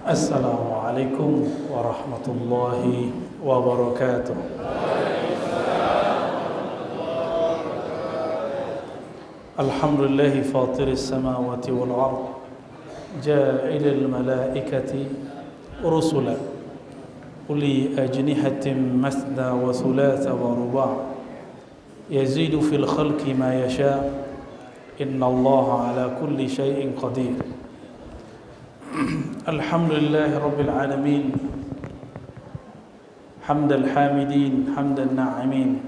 Assalamualaikum warahmatullahi wabarakatuh. Alhamdulillahi fatiris samawati wal ard, ja'ilil malaikati rusula uli ajnihatin mathna wa thulatha wa ruba' yazidu fil khalqi ma yasha' innallaha ala kulli syai'in qadir. Alhamdulillahi rabbil alamin, hamdal hamidin hamdan na'imin,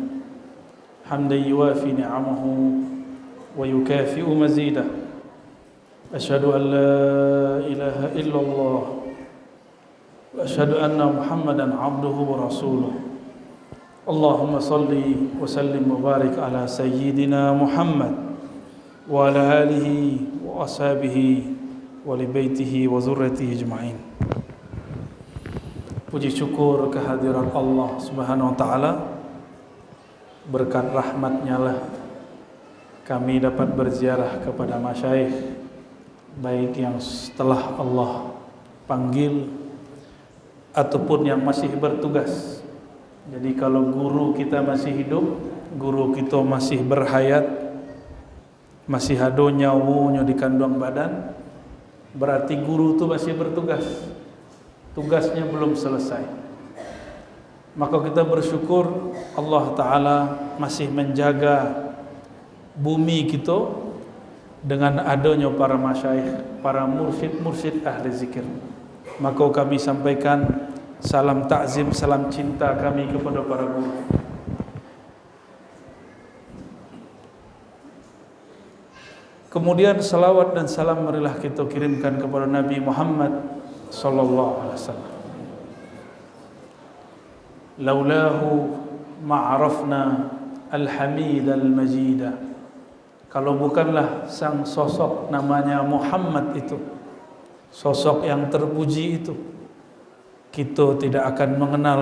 hamdan yuwafi ni'amahu wa yukafi'u mazidah. Asyhadu an la ilaha illallah wa asyhadu anna Muhammadan abduhu wa rasuluh. Allahumma salli wa sallim wa barik ala sayyidina Muhammad wa ala alihi wa ashabihi wa li baitihi wa zurriyyatihi ajma'in. Puji syukur kehadiran Allah Subhanahu wa taala. Berkat rahmat-Nya lah kami dapat berziarah kepada masyayikh, baik yang setelah Allah panggil ataupun yang masih bertugas. Jadi kalau guru kita masih hidup, guru kita masih berhayat, masih ada nyawanya di kandung badan, berarti guru itu masih bertugas. Tugasnya belum selesai. Maka kita bersyukur Allah Ta'ala masih menjaga bumi kita dengan adanya para masyayikh, para mursyid-mursyid ahli zikir. Maka kami sampaikan salam takzim, salam cinta kami kepada para guru. Kemudian salawat dan salam marilah kita kirimkan kepada Nabi Muhammad sallallahu alaihi wasallam. Laulahu ma'arafna al-hamid al-majid. Kalau bukanlah sang sosok namanya Muhammad itu, sosok yang terpuji itu, kita tidak akan mengenal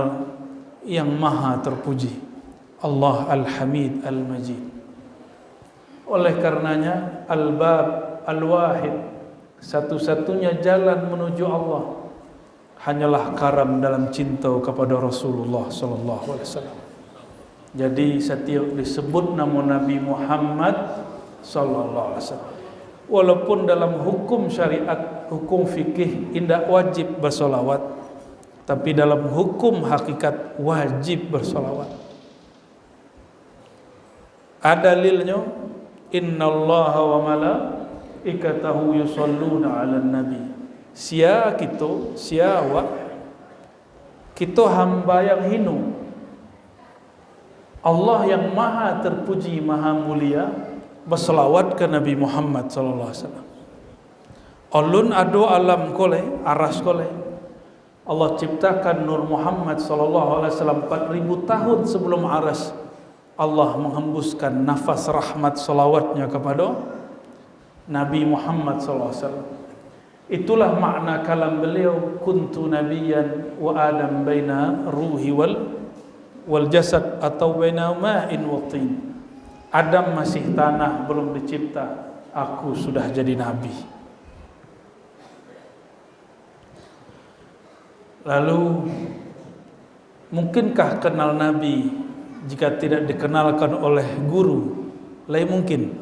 yang maha terpuji, Allah Al-Hamid Al-Majid. Oleh karenanya Al-Bab Al-Wahid, satu-satunya jalan menuju Allah hanyalah karam dalam cinta kepada Rasulullah sallallahu alaihi wasallam. Jadi setiap disebut nama Nabi Muhammad sallallahu alaihi wasallam, walaupun dalam hukum syariat, hukum fikih tidak wajib bersolawat, tapi dalam hukum hakikat wajib bersolawat. Ada dalilnya, innallaha wa malaikatahu yusalluna 'alan nabi. Sia kita, sia awak, kita hamba yang hinu. Allah yang maha terpuji, maha mulia berselawat ke Nabi Muhammad sallallahu alaihi wasallam. Alun ado alam kole, aras kole. Allah ciptakan Nur Muhammad sallallahu alaihi wasallam 4000 tahun sebelum aras. Allah menghembuskan nafas rahmat salawatnya kepada Nabi Muhammad sallallahu alaihi wasallam. Itulah makna kalam beliau, kuntu nabiyyan wa adam baina ruhi wal jasad, atau baina ma'in wa tin. Adam masih tanah, belum dicipta, aku sudah jadi nabi. Lalu mungkinkah kenal nabi jika tidak dikenalkan oleh guru? Lain mungkin?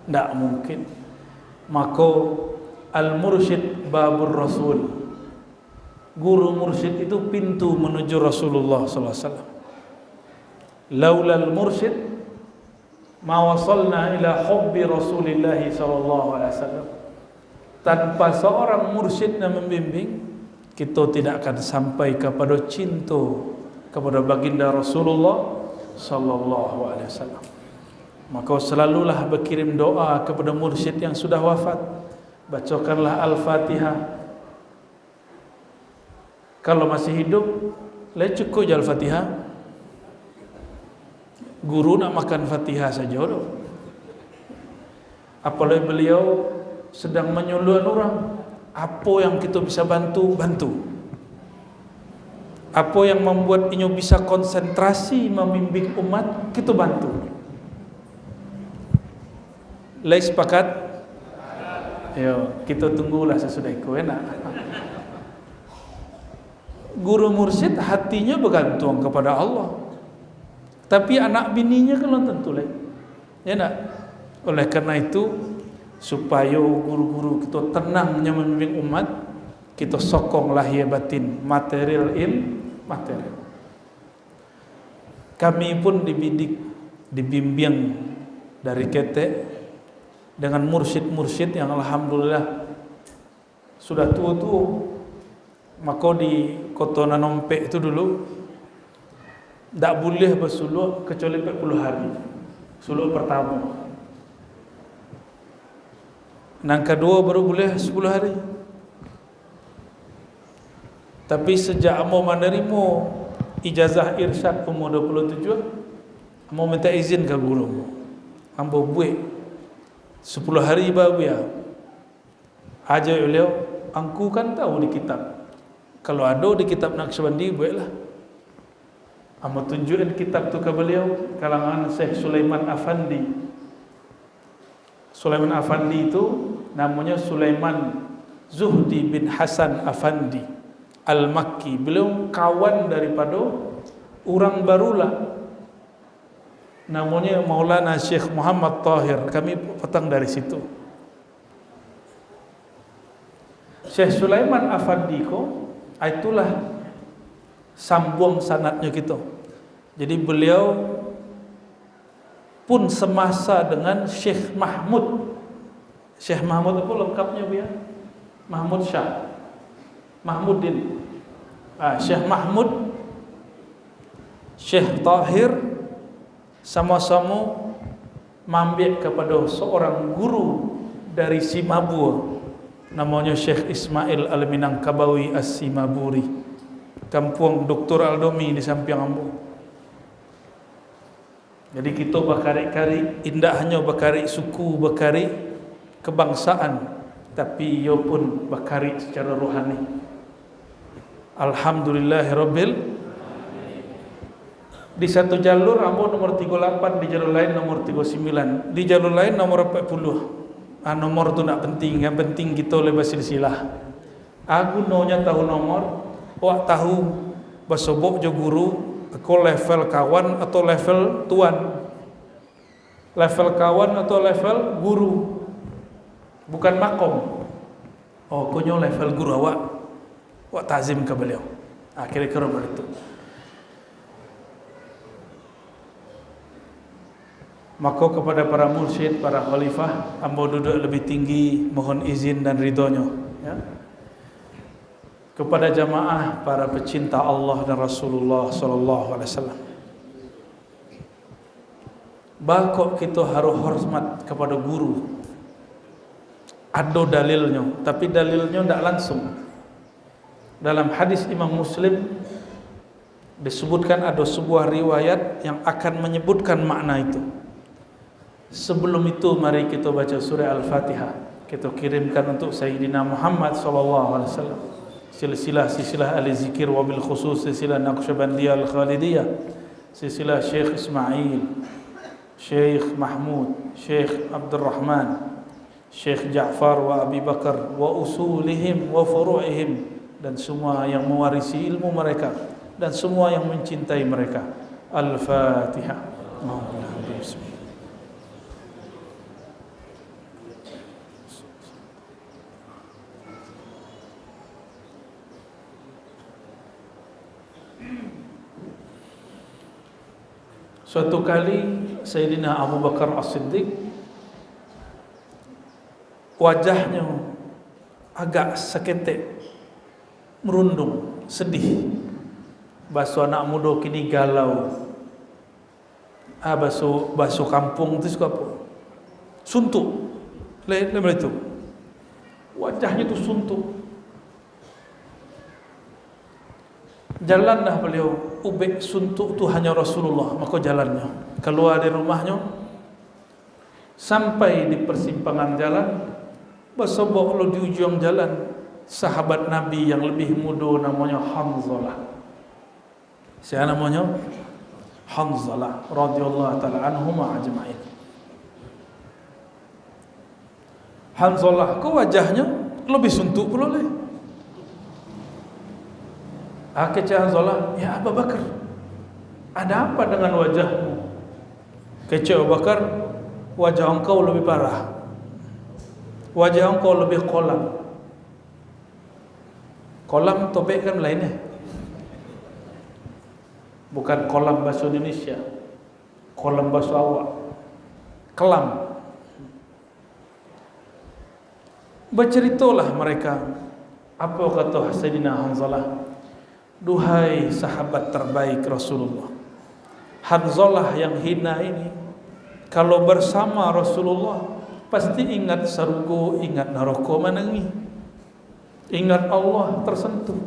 Tidak mungkin. Maka al-mursyid babur rasul, guru mursyid itu pintu menuju Rasulullah sallallahu alaihi wasallam. Laulal mursyid ma wasalna ila hubbi Rasulillah sallallahu alaihi wasallam. Tanpa seorang mursyid yang membimbing, kita tidak akan sampai kepada cinta kepada baginda Rasulullah sallallahu alaihi wasallam. Maka selalulah berkirim doa kepada mursyid yang sudah wafat. Bacakanlah Al-Fatihah. Kalau masih hidup, cukup je Al-Fatihah. Guru nak makan Fatihah saja tu. Apalagi beliau sedang menyuluh orang, apa yang kita bisa bantu, bantu. Apa yang membuat inyo bisa konsentrasi membimbing umat, kita bantu. Lai sepakat Yo, kita tunggulah sesudah itu enak. Guru mursyid hatinya bergantung kepada Allah. Tapi anak bininya kan belum tentu lah. Ya nak? Oleh karena itu supaya guru-guru kita tenangnya membimbing umat, kita sokong lahir batin, material material. Kami pun dibidik, dibimbing dari ketek dengan mursyid-mursyid yang alhamdulillah sudah tua-tua. Maka di Kota Nanompek itu dulu tak boleh bersuluk kecuali 40 hari. Suluk pertama. Yang kedua baru boleh 10 hari. Tapi sejak amo menerima ijazah irsyad umur 27, amo minta izin ke guru. Ambo buat 10 hari baru ya. Aja beliau, angku kan tahu di kitab. Kalau ada di kitab Naqsyabandi buatlah. Amo tunjukin kitab tu ke beliau, kalangan Syekh Sulaiman Afandi. Sulaiman Afandi itu namanya Sulaiman Zuhdi bin Hasan Afandi Al-Makki. Beliau kawan daripada orang barulah, namanya Maulana Syekh Muhammad Tahir. Kami petang dari situ. Syekh Sulaiman Afandi ko itulah sambung sanadnya kita. Jadi beliau pun semasa dengan Syekh Mahmud. Syekh Mahmud apa lengkapnya dia? Mahmud Shah, Mahmuddin. Syekh Mahmud, Syekh Tahir sama-sama mambil kepada seorang guru dari Simabua, namanya Syekh Ismail Al-Minangkabawi As-Simaburi, kampung Dr. Aldomi di samping Ambo. Jadi kita berkari-kari, indah hanya berkari suku, berkari kebangsaan, tapi ia pun berkari secara rohani. Alhamdulillahirabbil. Di satu jalur Ambo nomor 38, di jalur lain nomor 39, di jalur lain nomor 40. Nomor tu nak penting, yang penting kita lebih silsilah. Aku nonya tahu nomor, wak tahu basobok jo guru, aku level kawan atau level tuan, level kawan atau level guru, bukan makom. Oh, konyo level guru awak tazim ke beliau. Kira-kira begitu. Maka kepada para mursyid, para khalifah, ambo duduk lebih tinggi, mohon izin dan ridhonya. Ya. Kepada jamaah para pecinta Allah dan Rasulullah sallallahu alaihi wasallam. Bakok kita harus hormat kepada guru. Ada dalilnya, tapi dalilnya tidak langsung. Dalam hadis Imam Muslim disebutkan ada sebuah riwayat yang akan menyebutkan makna itu. Sebelum itu mari kita baca surah Al-Fatihah. Kita kirimkan untuk Sayyidina Muhammad sallallahu alaihi wasallam. Silsilah ahli zikir, wabil khusus silsilah Naqsyabandiyah Al-Khalidiyah, silsilah Syekh Ismail, Syekh Mahmud, Syekh Abdul Rahman, Syekh Ja'far wa Abi Bakar, wa usulihim wa furu'ihim, dan semua yang mewarisi ilmu mereka dan semua yang mencintai mereka. Al-Fatihah. Bismillah. Suatu kali Sayyidina Abu Bakar As-Siddiq wajahnya agak seketek, merundung, sedih. Bahasa anak muda kini galau. Bahasa kampung itu suka apa? Suntuk. Lepas itu wajahnya itu suntuk. Jalanlah beliau, ubek suntuk itu hanya Rasulullah. Maka jalannya keluar dari rumahnya, sampai di persimpangan jalan, bersobok lo di ujung jalan sahabat Nabi yang lebih muda, namanya Hanzalah. Siapa namanya? Hanzalah radhiyallahu taala anhum ajma'in. Hanzalah kau wajahnya lebih suntuk pula leh. Kecah Hanzalah, ya Abu Bakar, ada apa dengan wajahmu? Kecah Abu Bakar, wajah engkau lebih parah, wajah engkau lebih kolam. Kolam topik kan lainnya, bukan kolam bahasa Indonesia, kolam bahasa awak, kelam. Berceritalah mereka. Apa kata Sayyidina Hanzalah? Duhai sahabat terbaik Rasulullah, Hanzalah yang hina ini kalau bersama Rasulullah pasti ingat surga, ingat neraka menangi, ingat Allah tersentuh.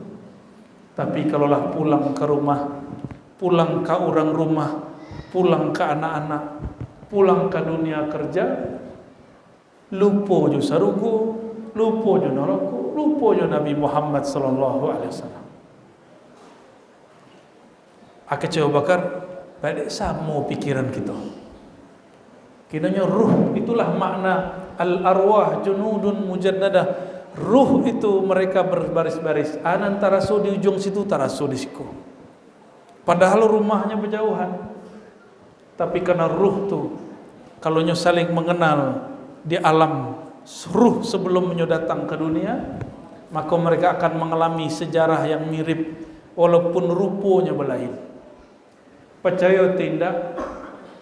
Tapi kalaulah pulang ke rumah, pulang ke orang rumah, pulang ke anak-anak, pulang ke dunia kerja, lupa jo surga, lupa jo neraka, lupa jo Nabi Muhammad sallallahu alaihi wasallam. Kecah Abu Bakar, balik sama pikiran kita. Kiranya ruh itulah makna al-arwah junudun mujaddadah. Ruh itu mereka berbaris-baris. Antara so di ujung situ, taraso di siku. Padahal rumahnya berjauhan. Tapi karena ruh tu, kalau nyo saling mengenal di alam ruh sebelum nyo datang ke dunia, maka mereka akan mengalami sejarah yang mirip walaupun rupanya berlain. Percaya tidak,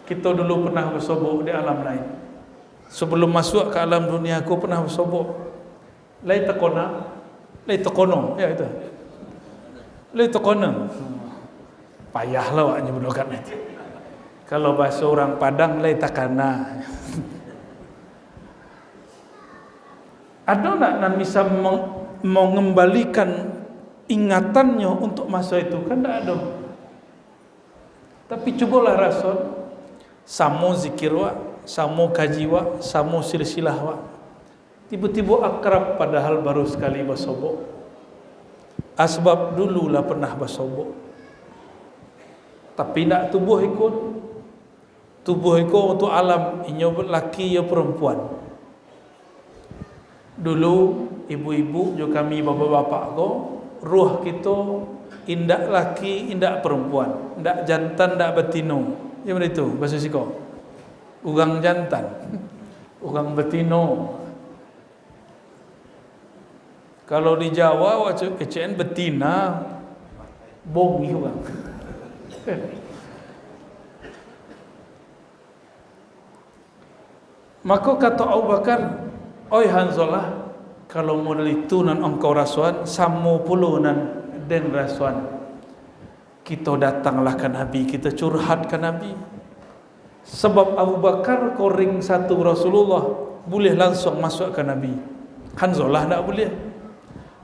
kita dulu pernah bersobok di alam lain. Sebelum masuk ke alam dunia, aku pernah bersobok. Lai tekono, ya itu. Lai tekono. Payahlah awaknya berdokat nanti. Kalau bahasa orang Padang, lai takana. Ada nak nan bisa mengembalikan ingatannya untuk masa itu? Kan tak ada. Tapi cubalah rasul, samo zikir wa, samo kaji wa, samo silsilah wa. Tiba-tiba akrab padahal baru sekali bersobok. Asbab dululah pernah bersobok. Tapi nak tubuh ikut. Tubuh ikut untuk alam, inyo laki ya perempuan. Dulu ibu-ibu juga kami bapak-bapak ko, ruh kita indak laki, indak perempuan, indak jantan, indak betino. Ya begitu bahasa siko. Ugang jantan, ugang betino. Kalau di Jawa waktu kecen betina, bongi ugang. Maka kata Abu Bakar, oi Hanzalah, kalau model itu nan engkau rasuan, samo puluh nan den rasuan. Kita datanglah ke Nabi, kita curhat ke Nabi. Sebab Abu Bakar koring satu Rasulullah, boleh langsung masuk ke Nabi. Hanzalah tak boleh.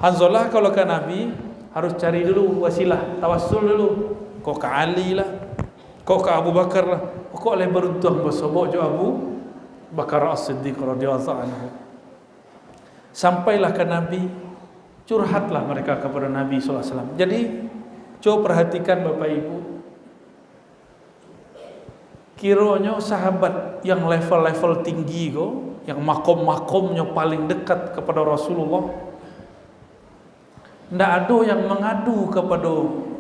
Hanzalah kalau ke Nabi harus cari dulu wasilah, tawassul dulu. Kok ke Ali lah, kok ke Abu Bakar lah, kok oleh beruntung bersobok jo Abu Bakar As-Siddiq radhiyallahu anhu. Sampailah ke Nabi, curhatlah mereka kepada Nabi SAW. Jadi, coba perhatikan Bapak Ibu, kiranya sahabat yang level-level tinggi ko, yang makom-makomnya paling dekat kepada Rasulullah, tidak ada yang mengadu kepada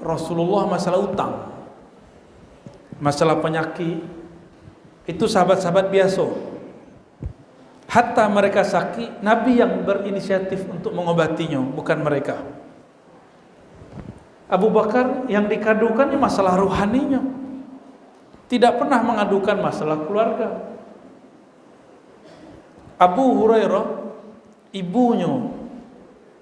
Rasulullah masalah utang, masalah penyakit. Itu sahabat-sahabat biasa. Hatta mereka sakit, Nabi yang berinisiatif untuk mengobatinya, bukan mereka. Abu Bakar yang dikadukan masalah rohaninya, tidak pernah mengadukan masalah keluarga. Abu Hurairah, ibunya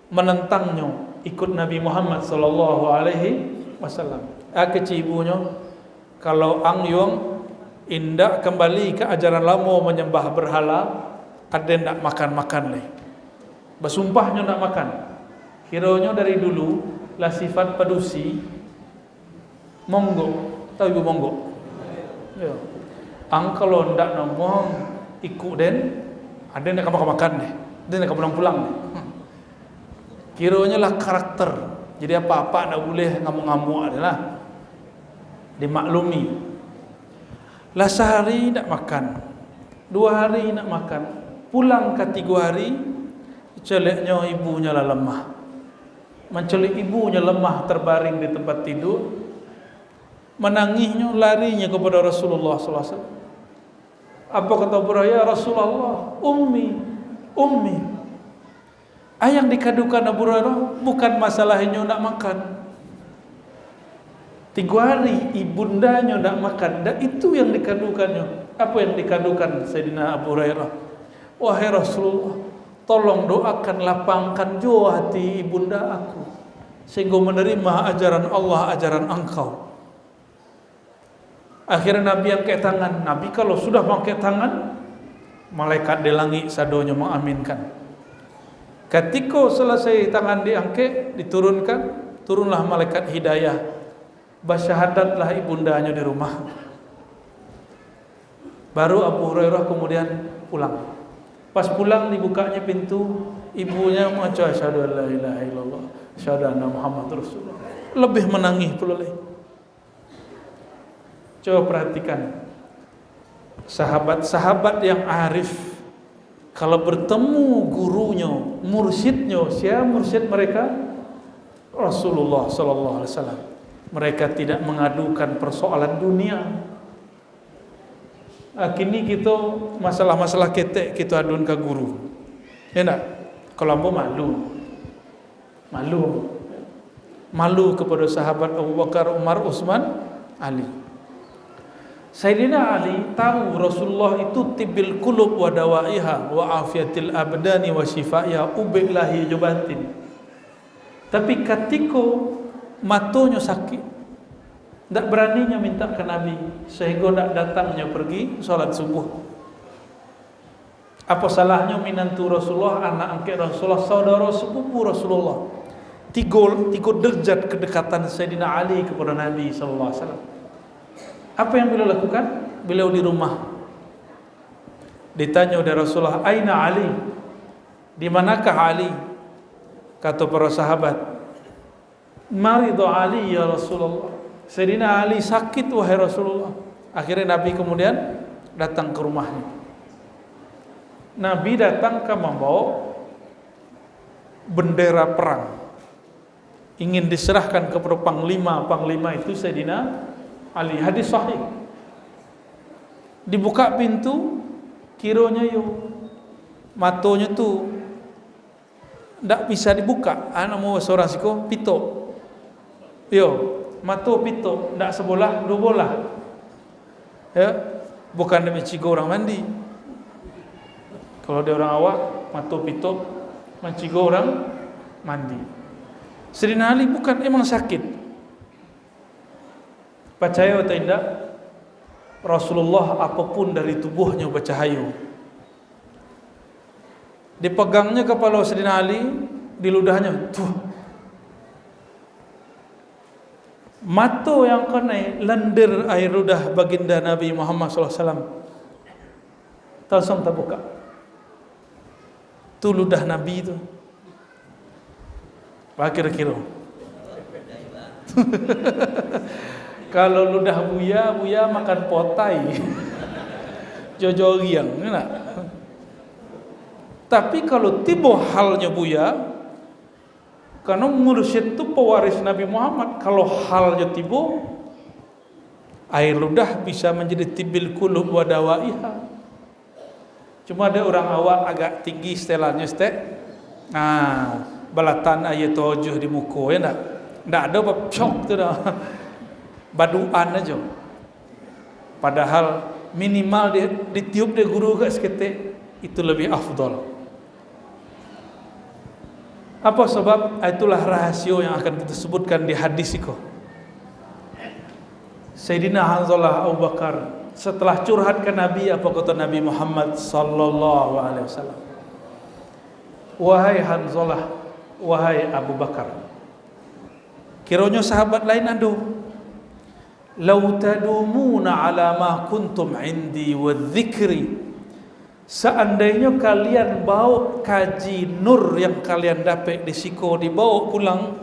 menentangnya ikut Nabi Muhammad sallallahu alaihi wasallam. Kecil ibunya, kalau angyong indak kembali ke ajaran lama menyembah berhala, ada nak makan-makan leh. Bersumpahnya nak makan. Kiranya dari dulu lah sifat padusi. Monggo, tahu ibu monggo? Ya. Ang kalau ndak ngomong ikut den, ada nak makan-makan deh. Dia nak pulang-pulang deh. Kiranya lah karakter. Jadi apa-apa tak boleh ngamuk-ngamuk adalah dimaklumi. Lah sehari nak makan, 2 hari nak makan, Pulang ke 3 hari, celiknya ibunya lah lemah. Mencelik ibunya lemah terbaring di tempat tidur. Menangisnya, larinya kepada Rasulullah SAW. Apa kata Hurairah? Ya Rasulullah, ummi. Yang dikadukan Abu Hurairah bukan masalahnya nak makan. 3 hari ibundanya nak makan, dan itu yang dikadukannya. Apa yang dikadukan Sayyidina Abu Hurairah? Wahai Rasulullah, tolong doakan, lapangkan jua hati ibunda aku sehingga menerima ajaran Allah, ajaran engkau. Akhirnya Nabi angkat tangan. Nabi kalau sudah angkat tangan, malaikat di langit sadonya mengaminkan. Ketika selesai tangan diangkat, diturunkan, turunlah malaikat hidayah. Bersyahadatlah ibundanya di rumah. Baru Abu Hurairah kemudian pulang. Pas pulang dibukanya pintu, ibunya mengucap asyhadu an la ilaha illallah, asyhadu anna Muhammadur Rasulullah. Lebih menangis pula lagi. Coba perhatikan, sahabat-sahabat yang arif kalau bertemu gurunya, mursyidnya, siapa mursyid mereka? Rasulullah sallallahu alaihi wasallam. Mereka tidak mengadukan persoalan dunia. Kini kita masalah-masalah ketek kita adun ke guru. Ya tak? Kalau ambo malu kepada sahabat Abu Bakar, Umar, Utsman, Ali. Sayyidina Ali tahu Rasulullah itu tibil qulub wa dawaiha wa afiyatil abdani wa shifaiha ubillahi jubatin. Tapi ketika matonya sakit, tak beraninya minta ke Nabi, sehingga tak datangnya pergi salat subuh. Apa salahnya minantu Rasulullah, anak angkat Rasulullah, saudara sepupu Rasulullah. Tiga derajat kedekatan Sayyidina Ali kepada Nabi sallallahu alaihi wasallam. Apa yang beliau lakukan? Beliau di rumah. Ditanya oleh Rasulullah, "Aina Ali?" Di manakah Ali? Kata para sahabat, "Maridu Ali ya Rasulullah." Sayyidina Ali sakit wahai Rasulullah. Akhirnya Nabi kemudian datang ke rumahnya. Nabi datang ke membawa bendera perang. Ingin diserahkan kepada panglima. Panglima itu Sayyidina Ali. Hadis sahih. Dibuka pintu, kiranya matonya tu ndak bisa dibuka. Anak mau seorang siko pito. Mato pito, ndak sebelah, 2 bola. Ya, bukan demi cigo orang mandi. Kalau dia orang awak, mato pito, mencigo orang mandi. Sayyidina Ali bukan emang sakit. Percaya atau tidak, Rasulullah apapun dari tubuhnya bercahaya. Dipegangnya kepala Sayyidina Ali, di ludahnya mata yang kena lendir air ludah baginda Nabi Muhammad SAW. Langsung terbuka. Itu ludah Nabi itu. Kira-kira. Kalau ludah buya makan potai. Jojoriang, enak. Tapi kalau tiba halnya buya, karena mursyid itu pewaris Nabi Muhammad, kalau halnya tiba, air ludah bisa menjadi tibil qulub wa dawaiha. Cuma ada orang awak agak tinggi setelannya balatan ayat 7 di muka, ya enggak ada shock tu dah. Baduan aja. Padahal minimal dia ditiup dia guru kat seketik, itu lebih afdal. Apa sebab? Itulah rahasia yang akan kita sebutkan di hadis itu. Sayyidina Hanzalah Abu Bakar setelah curhat ke Nabi, apa kata Nabi Muhammad sallallahu alaihi wasallam? Wahai Hanzalah, wahai Abu Bakar. Kiranya sahabat lain aduh, "Lau tadumuna ala ma kuntum indi wa dzikri." Seandainya kalian bawa kaji nur yang kalian dapat di siko, dibawa pulang,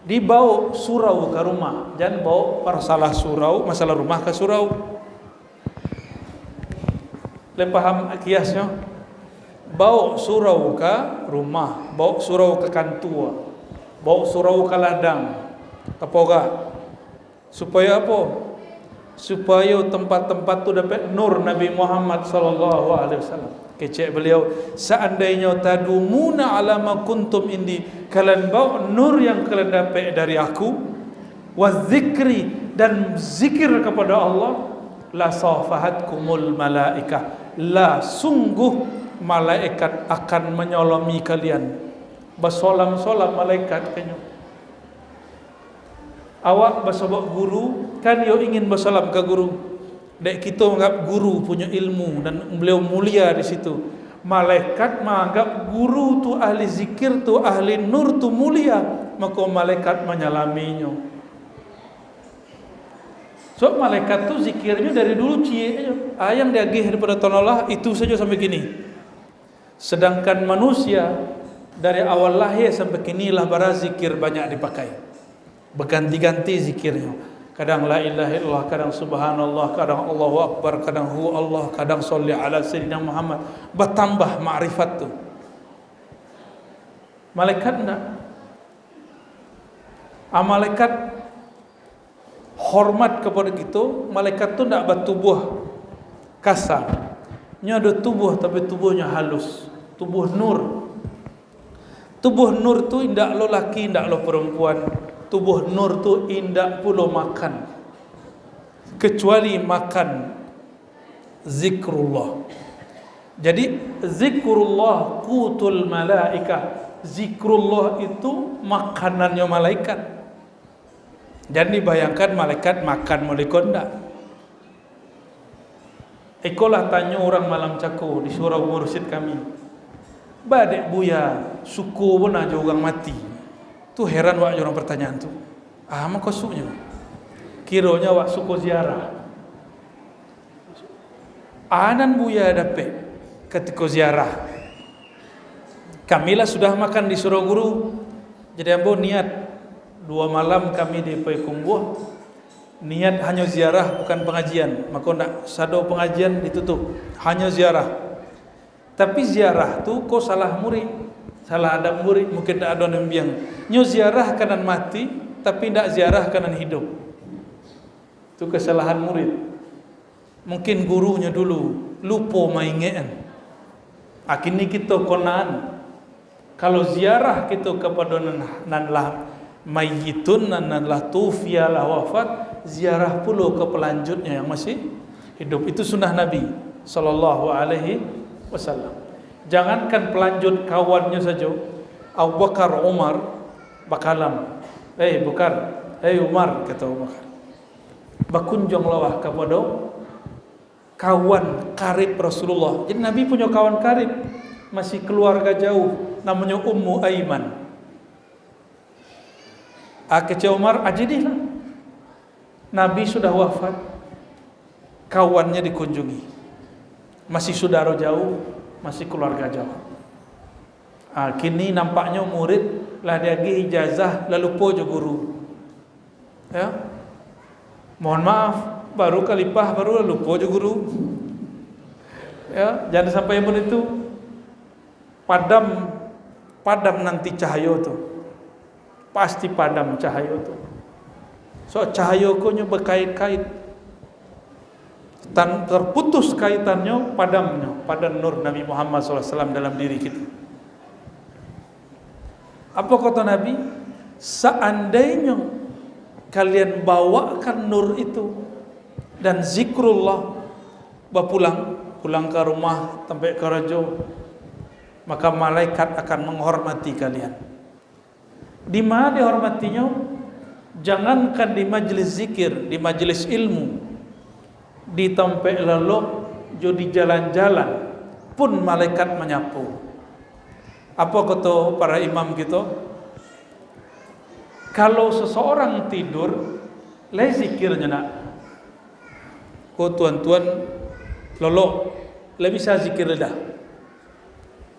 dibawa surau ke rumah. Jangan bawa masalah surau, masalah rumah ke surau. Paham kiasnya? bawa surau ke rumah, bawa surau ke kantua, bawa surau ke ladang, tapoga. Supaya apa? Supaya tempat-tempat tu dapat nur Nabi Muhammad sallallahu alaihi wasallam. Kecek beliau, seandainya tadumuna ala ma kuntum indi, kalian bawa nur yang kalian dapat dari aku, wazikri, dan zikir kepada Allah, la safahatkumul malaikah, la sungguh malaikat akan menyolami kalian. Bersolam-solam malaikat kanyo. Awak bersobok guru, kan yo ingin bersalam ke guru. Dek kita menganggap guru punya ilmu dan beliau mulia di situ. Malaikat menganggap guru tu ahli zikir tu ahli nur tu mulia, maka malaikat menyalaminya. So malaikat tu zikirnya dari dulu cie ayam diagih daripada Allah itu saja sampai kini. Sedangkan manusia dari awal lahir sampai kini lah berzikir banyak dipakai. Berganti-ganti zikirnya. Kadang la ilaha illallah, kadang subhanallah, kadang Allahu akbar, kadang hu Allah, kadang sholli ala sayyidina Muhammad. Bertambah makrifat tu. Malaikat enggak. Malaikat hormat kepada kita. Malaikat tu enggak bertubuh kasar. Nya ada tubuh tapi tubuhnya halus. Tubuh nur. Tubuh nur tu indak lo laki, indak lo perempuan. Tubuh nur tu indak pula makan, kecuali makan zikrullah. Jadi zikrullah qutul malaikah. Zikrullah itu makanannya malaikat. Jadi bayangkan malaikat makan molekul enggak. Ikolah tanya orang malam Cako di surau mursyid kami. Badek buya, suku pun aja orang mati. Tu heran wak orang pertanyaan tu. Apa kosuknya? Kiranya wak suku ziarah. Anan buya dapat ketika ziarah. Kamilah sudah makan di surau guru. Jadi ambo niat 2 malam kami di Payakumbuh. Niat hanya ziarah bukan pengajian. Maka nak sado pengajian ditutup. Hanya ziarah. Tapi ziarah tu kau salah murid. Salah adab murid, mungkin tak ada nembiang. Nyo ziarah kanan mati, tapi tak ziarah kanan hidup. Itu kesalahan murid. Mungkin gurunya dulu lupa maingan. Akhirnya kita konaan. Kalau ziarah kita kepada nanlah mayyitun, nanlah tufiyalah wafat, ziarah pula ke pelanjutnya yang masih hidup. Itu sunnah Nabi sallallahu alaihi wasallam. Jangankan pelanjut kawannya saja. Abu Bakar, Umar bakalam. Umar, kata Abu Bakar. Berkunjung lawah kepada kawan karib Rasulullah. Jadi Nabi punya kawan karib, masih keluarga jauh, namanya Ummu Aiman. Kata Umar, ajidihlah. Nabi sudah wafat, kawannya dikunjungi. Masih saudara jauh, masih keluarga jauh. Kini nampaknya murid lah dia pergi ijazah lalu po je guru. Ya. Mohon maaf, baru kalipah baru lalu po je guru. Ya, jangan sampai pun itu padam nanti cahaya tu. Pasti padam cahaya tu. So cahaya ko nya berkait-kait. Terputus kaitannya padamnya pada nur Nabi Muhammad SAW dalam diri kita. Apa kata Nabi? Seandainya kalian bawakan nur itu dan zikrullah, pulang ke rumah sampai ke raja, maka malaikat akan menghormati kalian. Di mana dihormatinya? Jangankan di majlis zikir, di majlis ilmu, di tempat lalu, jadi jalan-jalan pun malaikat menyapu. Apa kata para imam kita? Kalau seseorang tidur, le zikirnya nak. Kau tuan-tuan lolo, le bisa zikir dah.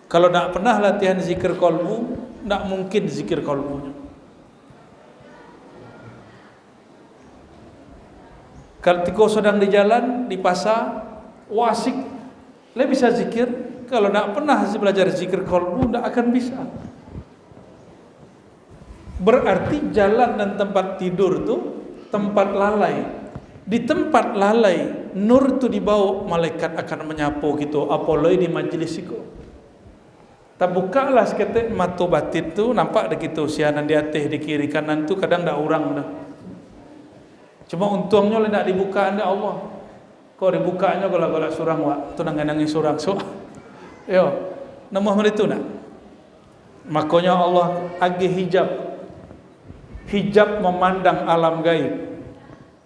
Kalau nak pernah latihan zikir kolbu, nak mungkin zikir kolbunya. Kalau sedang di jalan, di pasar, wasik, le bisa zikir. Kalau nak pernah belajar zikir qalbu, tak akan bisa. Berarti jalan dan tempat tidur tu tempat lalai. Di tempat lalai, nur tu dibawa, malaikat akan menyapu gitu. Apalagi di majlis itu. Tak bukalah seketik mata batin tu, nampak dah gitu sianan di atas, di kiri kanan tu kadang dah orang dah. Cuma untungnya lah nak dibuka anda Allah. Kau dibukanya kalau surang wak, tu nangis surang so. Yo, nama itu nak. Makanya Allah agi hijab. Hijab memandang alam gaib.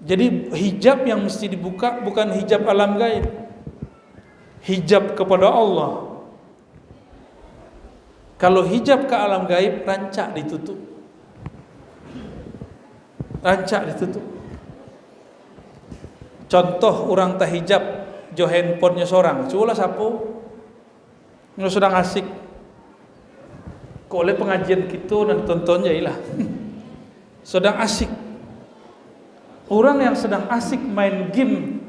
Jadi hijab yang mesti dibuka bukan hijab alam gaib. Hijab kepada Allah. Kalau hijab ke alam gaib, rancak ditutup. Rancak ditutup. Contoh orang tak hijab, jo handphonenya seorang. Cuba lah sapu. Nggak sedang asik. Kok oleh pengajian kita dan tontonnya ialah sedang asik. Orang yang sedang asik main game,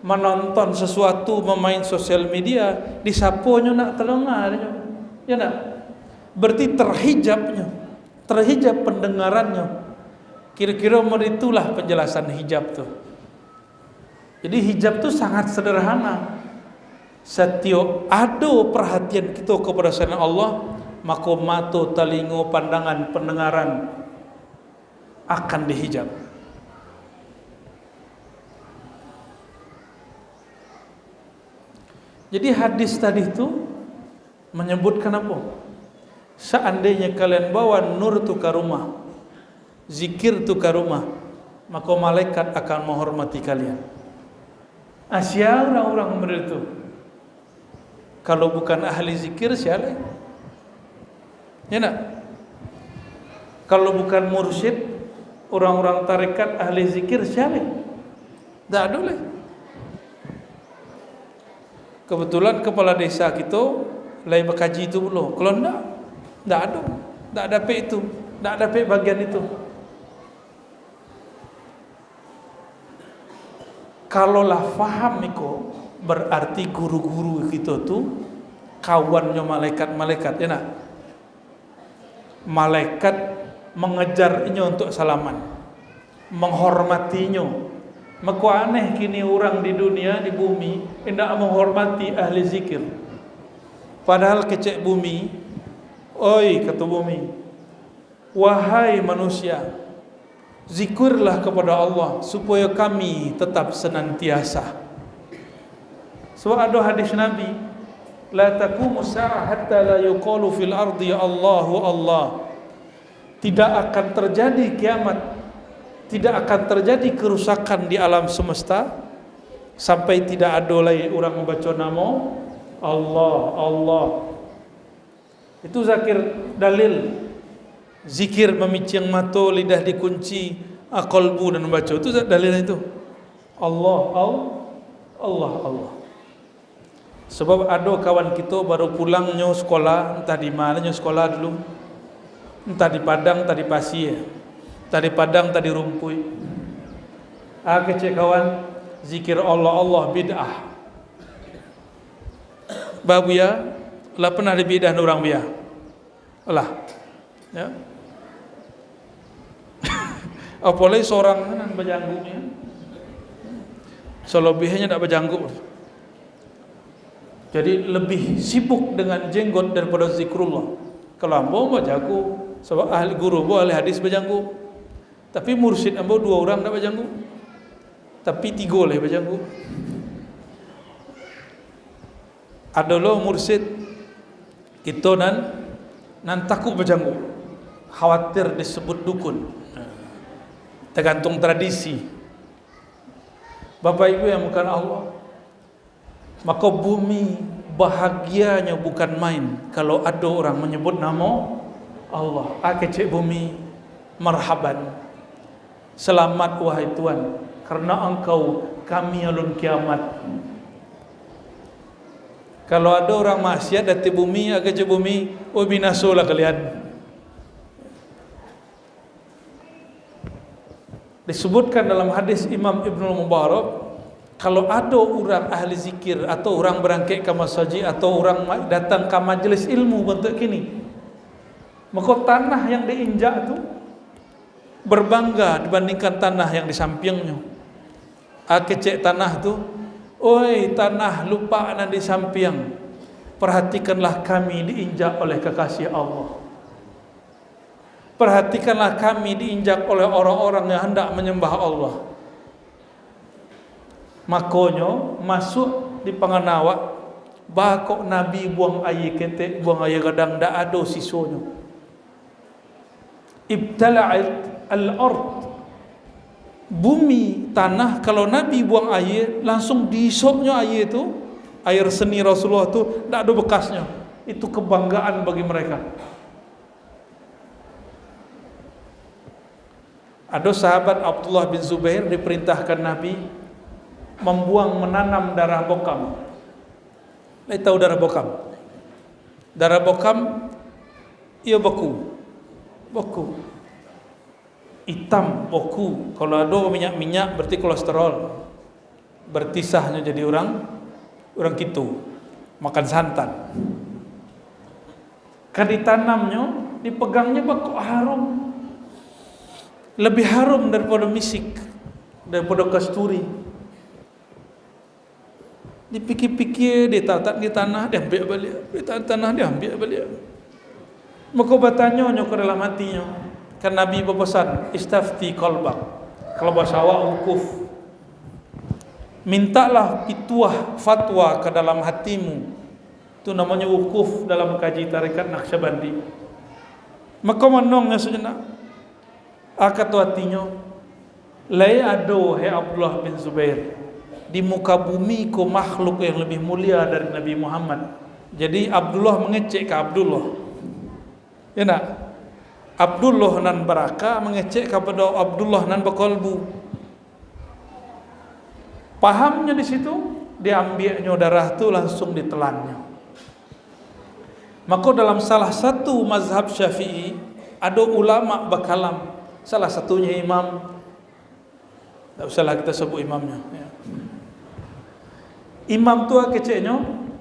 menonton sesuatu, memain sosial media, disapunya nak telengar, ya nak. Berarti terhijabnya, terhijab pendengarannya. Kira-kira itulah penjelasan hijab tu. Jadi hijab tu sangat sederhana. Setiap ada perhatian kita kepada selain Allah, maka mata, telinga, pandangan, pendengaran akan dihijab. Jadi hadis tadi itu menyebutkan apa? Seandainya kalian bawa nur tu ke rumah, zikir tu ke rumah, maka malaikat akan menghormati kalian. Siapa orang-orang model itu? Kalau bukan ahli zikir, siapa? Ya nak? Kalau bukan mursyid, orang-orang tarekat ahli zikir, siapa? Tak ada lagi. Kebetulan kepala desa kita lagi berkaji itu belum. Kalau tak ada. Tak dapat itu. Tak dapat bagian itu. Kalaulah faham itu, berarti guru-guru kita tu kawannya malaikat-malaikat, ya nak? Malaikat mengejarnya untuk salaman, menghormatinya. Maka aneh kini orang di dunia, di bumi tidak menghormati ahli zikir. Padahal kecek bumi, oi kata bumi, wahai manusia, zikirlah kepada Allah supaya kami tetap senantiasa. Sebab ada hadis Nabi, la taqumu sa'ah hatta la yuqalu fil ardi Allahu Allah. Tidak akan terjadi kiamat, tidak akan terjadi kerusakan di alam semesta sampai tidak ada lagi orang membaca nama Allah, Allah. Itu zakir dalil. Zikir memicing mata, lidah dikunci, qalbu dan membaca. Itu dalil itu. Allah, Allah, Allah. Sebab ada kawan kita baru pulangnya sekolah, entah di mananya sekolah dulu, entah di Padang, entah di Pasir, entah di Padang, entah di Rumpui. Kecek kawan, zikir Allah, Allah bid'ah. Babu ya, lah pernah di bid'ah orang biar. Alah, ya. Apalagi seorang kan berjanggungnya, selebihnya tak berjanggut. Jadi lebih sibuk dengan jenggot daripada zikrullah. Kalau ambo mau jago, sebab ahli guru bo ahli hadis berjanggut. Tapi mursyid ambo 2 orang tak berjanggut. Tapi 3 lah berjanggut. Ada lo mursyid kita nan takut berjanggut. Khawatir disebut dukun. Tergantung tradisi. Bapak Ibu yang bukan Allah, maka bumi bahagianya bukan main kalau ada orang menyebut nama Allah. Kecek bumi, marhaban, selamat wahai Tuhan, karena Engkau kami alun kiamat. Kalau ada orang maksiat dari bumi, kecek bumi, oh binasolah kalian. Disebutkan dalam hadis Imam Ibnu Mubarak, Kalau ada orang ahli zikir atau orang berangkat ke masjid atau orang datang ke majlis ilmu bentuk kini, maka tanah yang diinjak tu berbangga dibandingkan tanah yang di sampingnya. Kecek tanah tu, oi tanah lupa nan di samping, perhatikanlah kami diinjak oleh kekasih Allah. Perhatikanlah kami diinjak oleh orang-orang yang hendak menyembah Allah. Makanya masuk di penganawak, bakok Nabi buang air ketek, buang air gadang, dak ada sisanya. Ibtala'at al-ard, bumi, tanah, kalau Nabi buang air langsung diisopnya air itu, air seni Rasulullah itu tak ada bekasnya. Itu kebanggaan bagi mereka. Ada sahabat Abdullah bin Zubair diperintahkan Nabi menanam darah bokam. Saya tahu darah bokam. Darah bokam ia beku hitam, beku. Kalau ada minyak berarti kolesterol, bertisahnya jadi orang gitu, makan santan. Kan ditanamnya, dipegangnya kok harum, lebih harum daripada misik, daripada kasturi. Dipikir-pikir, ditatat di tanah, dia ambil balik, ditatat tanah, dia ambil balik. Maka bertanya ke dalam hatinya. Kan Nabi berpesan, istafti qalbak, kalau bahasa awak wukuf, mintalah pituah fatwa ke dalam hatimu. Itu namanya wukuf dalam kaji tarekat Naqsyabandi. Maka menongnya sejenak, kata hatinya, lai ado hai Abdullah bin Zubair, di muka bumi ko makhluk yang lebih mulia dari Nabi Muhammad. Jadi Abdullah mengecek ke Abdullah, ya nak? Abdullah nan baraka mengecek kepada Abdullah nan berkolbu. Pahamnya di situ, diambilnya darah tu langsung ditelannya. Maka dalam salah satu mazhab Syafi'i ada ulama bakalam, salah satunya imam, tak usahlah kita sebut imamnya, ya. Imam tu keceknya,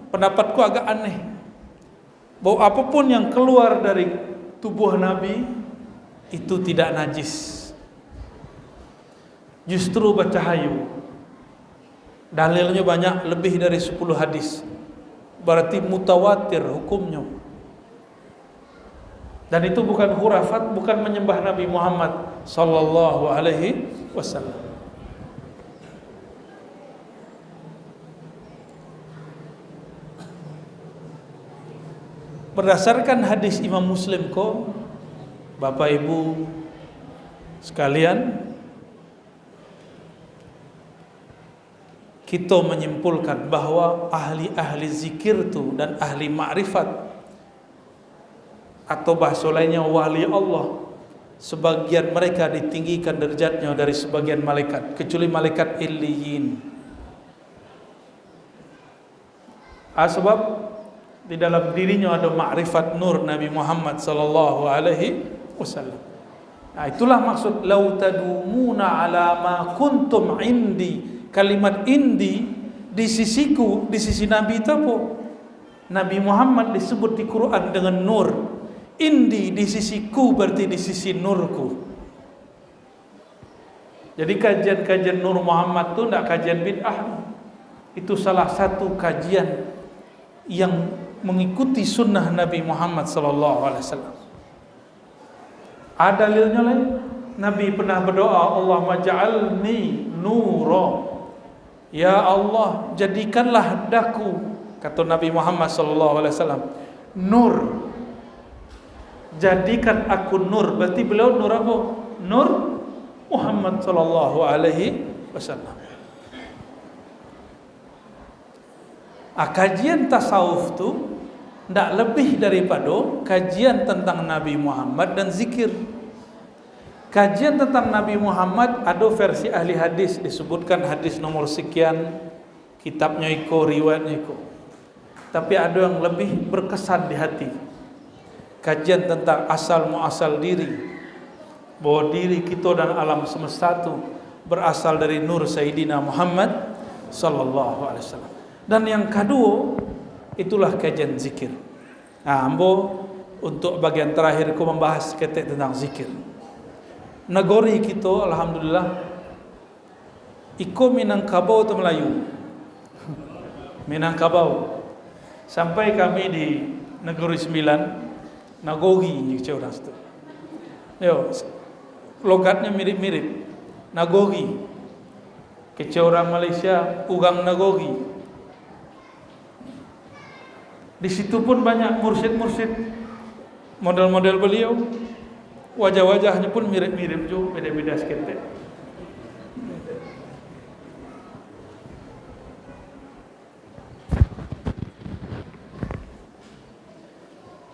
pendapatku agak aneh, bahwa apapun yang keluar dari tubuh Nabi itu tidak najis, justru bercahayu. Dalilnya banyak, lebih dari 10 hadis, berarti mutawatir hukumnya. Dan itu bukan khurafat, bukan menyembah Nabi Muhammad sallallahu alaihi wasallam. Berdasarkan hadis Imam Muslim ko, Bapak Ibu sekalian, kita menyimpulkan bahawa ahli-ahli zikir tu dan ahli ma'rifat, atau bahasa lainnya wali Allah, sebagian mereka ditinggikan derajatnya dari sebagian malaikat, kecuali malaikat illiyin. Sebab di dalam dirinya ada ma'rifat nur Nabi Muhammad sallallahu alaihi wasallam. Nah, itulah maksud lau tadumuna ala ma kuntum indi. Kalimat indi di sisiku, di sisi Nabi itu apa? Nabi Muhammad disebut di Quran dengan nur. Indi di sisiku berarti di sisi nurku. Jadi kajian-kajian Nur Muhammad itu tidak kajian bid'ah. Itu salah satu kajian yang mengikuti sunnah Nabi Muhammad sallallahu alaihi wasallam. Ada dalilnya lain. Nabi pernah berdoa, Allahumma ja'alni nura. Ya Allah, jadikanlah daku, kata Nabi Muhammad sallallahu alaihi wasallam, nur. Jadikan aku nur. Berarti beliau nur apa? Nur Muhammad sallallahu alaihi wasallam. Kajian tasawuf tu tidak lebih daripada kajian tentang Nabi Muhammad dan zikir. Kajian tentang Nabi Muhammad ada versi ahli hadis, disebutkan hadis nomor sekian, kitabnya iko, riwayatnya iko. Tapi ada yang lebih berkesan di hati. Kajian tentang asal muasal diri, bahwa diri kita dan alam semesta itu berasal dari nur Sayyidina Muhammad sallallahu alaihi wasallam. Dan yang kedua, itulah kajian zikir. Ambo untuk bagian terakhir aku membahas ketek tentang zikir. Negeri kita alhamdulillah iko Minangkabau atau Melayu. Minangkabau. Sampai kami di Negeri Sembilan, Nagogi je orang situ. Yo, logatnya mirip-mirip. Nagogi. Kecil orang Malaysia, Ugang Nagogi. Di situ pun banyak mursyid-mursyid model-model beliau. Wajah-wajahnya pun mirip-mirip juga, beda-beda sedikit.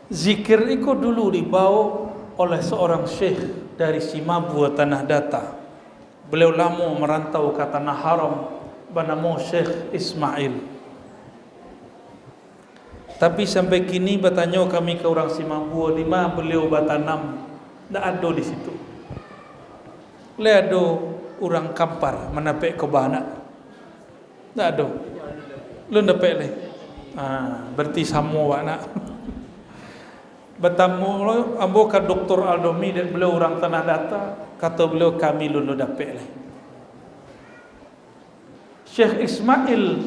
Zikir itu dulu dibawa oleh seorang syekh dari Simabua Tanah Datar. Beliau lama merantau ke Tanah Haram, bernama Syekh Ismail. Tapi sampai kini bertanya kami ke orang Simabua, di mana beliau bertanam, tak ada di situ. Lihat ada orang Kampar menapik ke banak, tak ada. Lu napik leh. Berarti sama anak. Bertamu ambo ke Dr. Aldomi dan beliau orang Tanah Datar, kata beliau kami lulu dapat lah. Syekh Ismail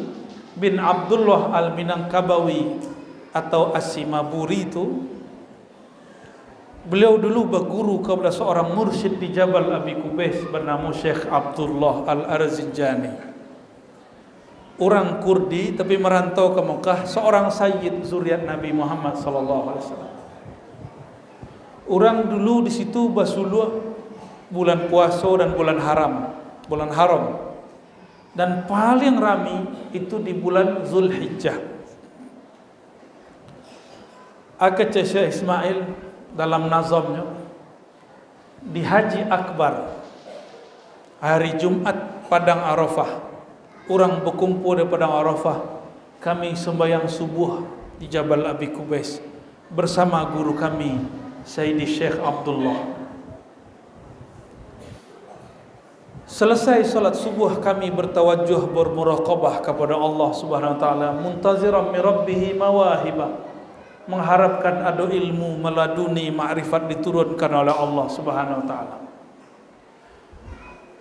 bin Abdullah Al-Minangkabawi atau As-Simaburi itu, beliau dulu berguru kepada seorang mursyid di Jabal Abi Qubais bernama Syekh Abdullah Al-Arzinjani. Orang Kurdi tapi merantau ke Mekah, seorang sayyid zuriat Nabi Muhammad sallallahu alaihi wasallam. Orang dulu di situ basuluh bulan puasa dan bulan haram. Dan paling ramai itu di bulan Zulhijjah. Syekh Ismail dalam nazamnya di Haji Akbar hari Jumat Padang Arafah, orang berkumpul di Padang Arafah, kami sembahyang subuh di Jabal Abi Qubais bersama guru kami Sayyidi Syekh Abdullah. Selesai salat subuh kami bertawajuh bermuraqabah kepada Allah Subhanahu wa taala, muntaziran min rabbih mawahibah, mengharapkan ada ilmu meladuni makrifat diturunkan oleh Allah Subhanahu wa taala.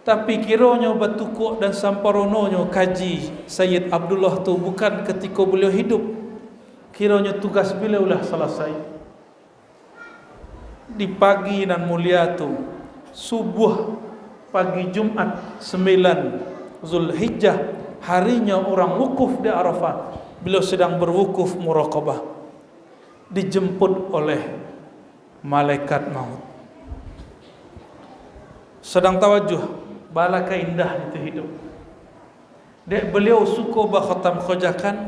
Tapi kiranya batukuk dan samparononyo kaji Sayyid Abdullah tu bukan ketika beliau hidup. Kiranya tugas beliau lah selesai. Di pagi dan mulia tu, subuh pagi Jumat 9 Zulhijjah, harinya orang wukuf di Arafah, beliau sedang berwukuf muraqabah, dijemput oleh malaikat maut. Sedang tawajuh, balaka indah itu hidup. Dek beliau suka berkhatam khojakan,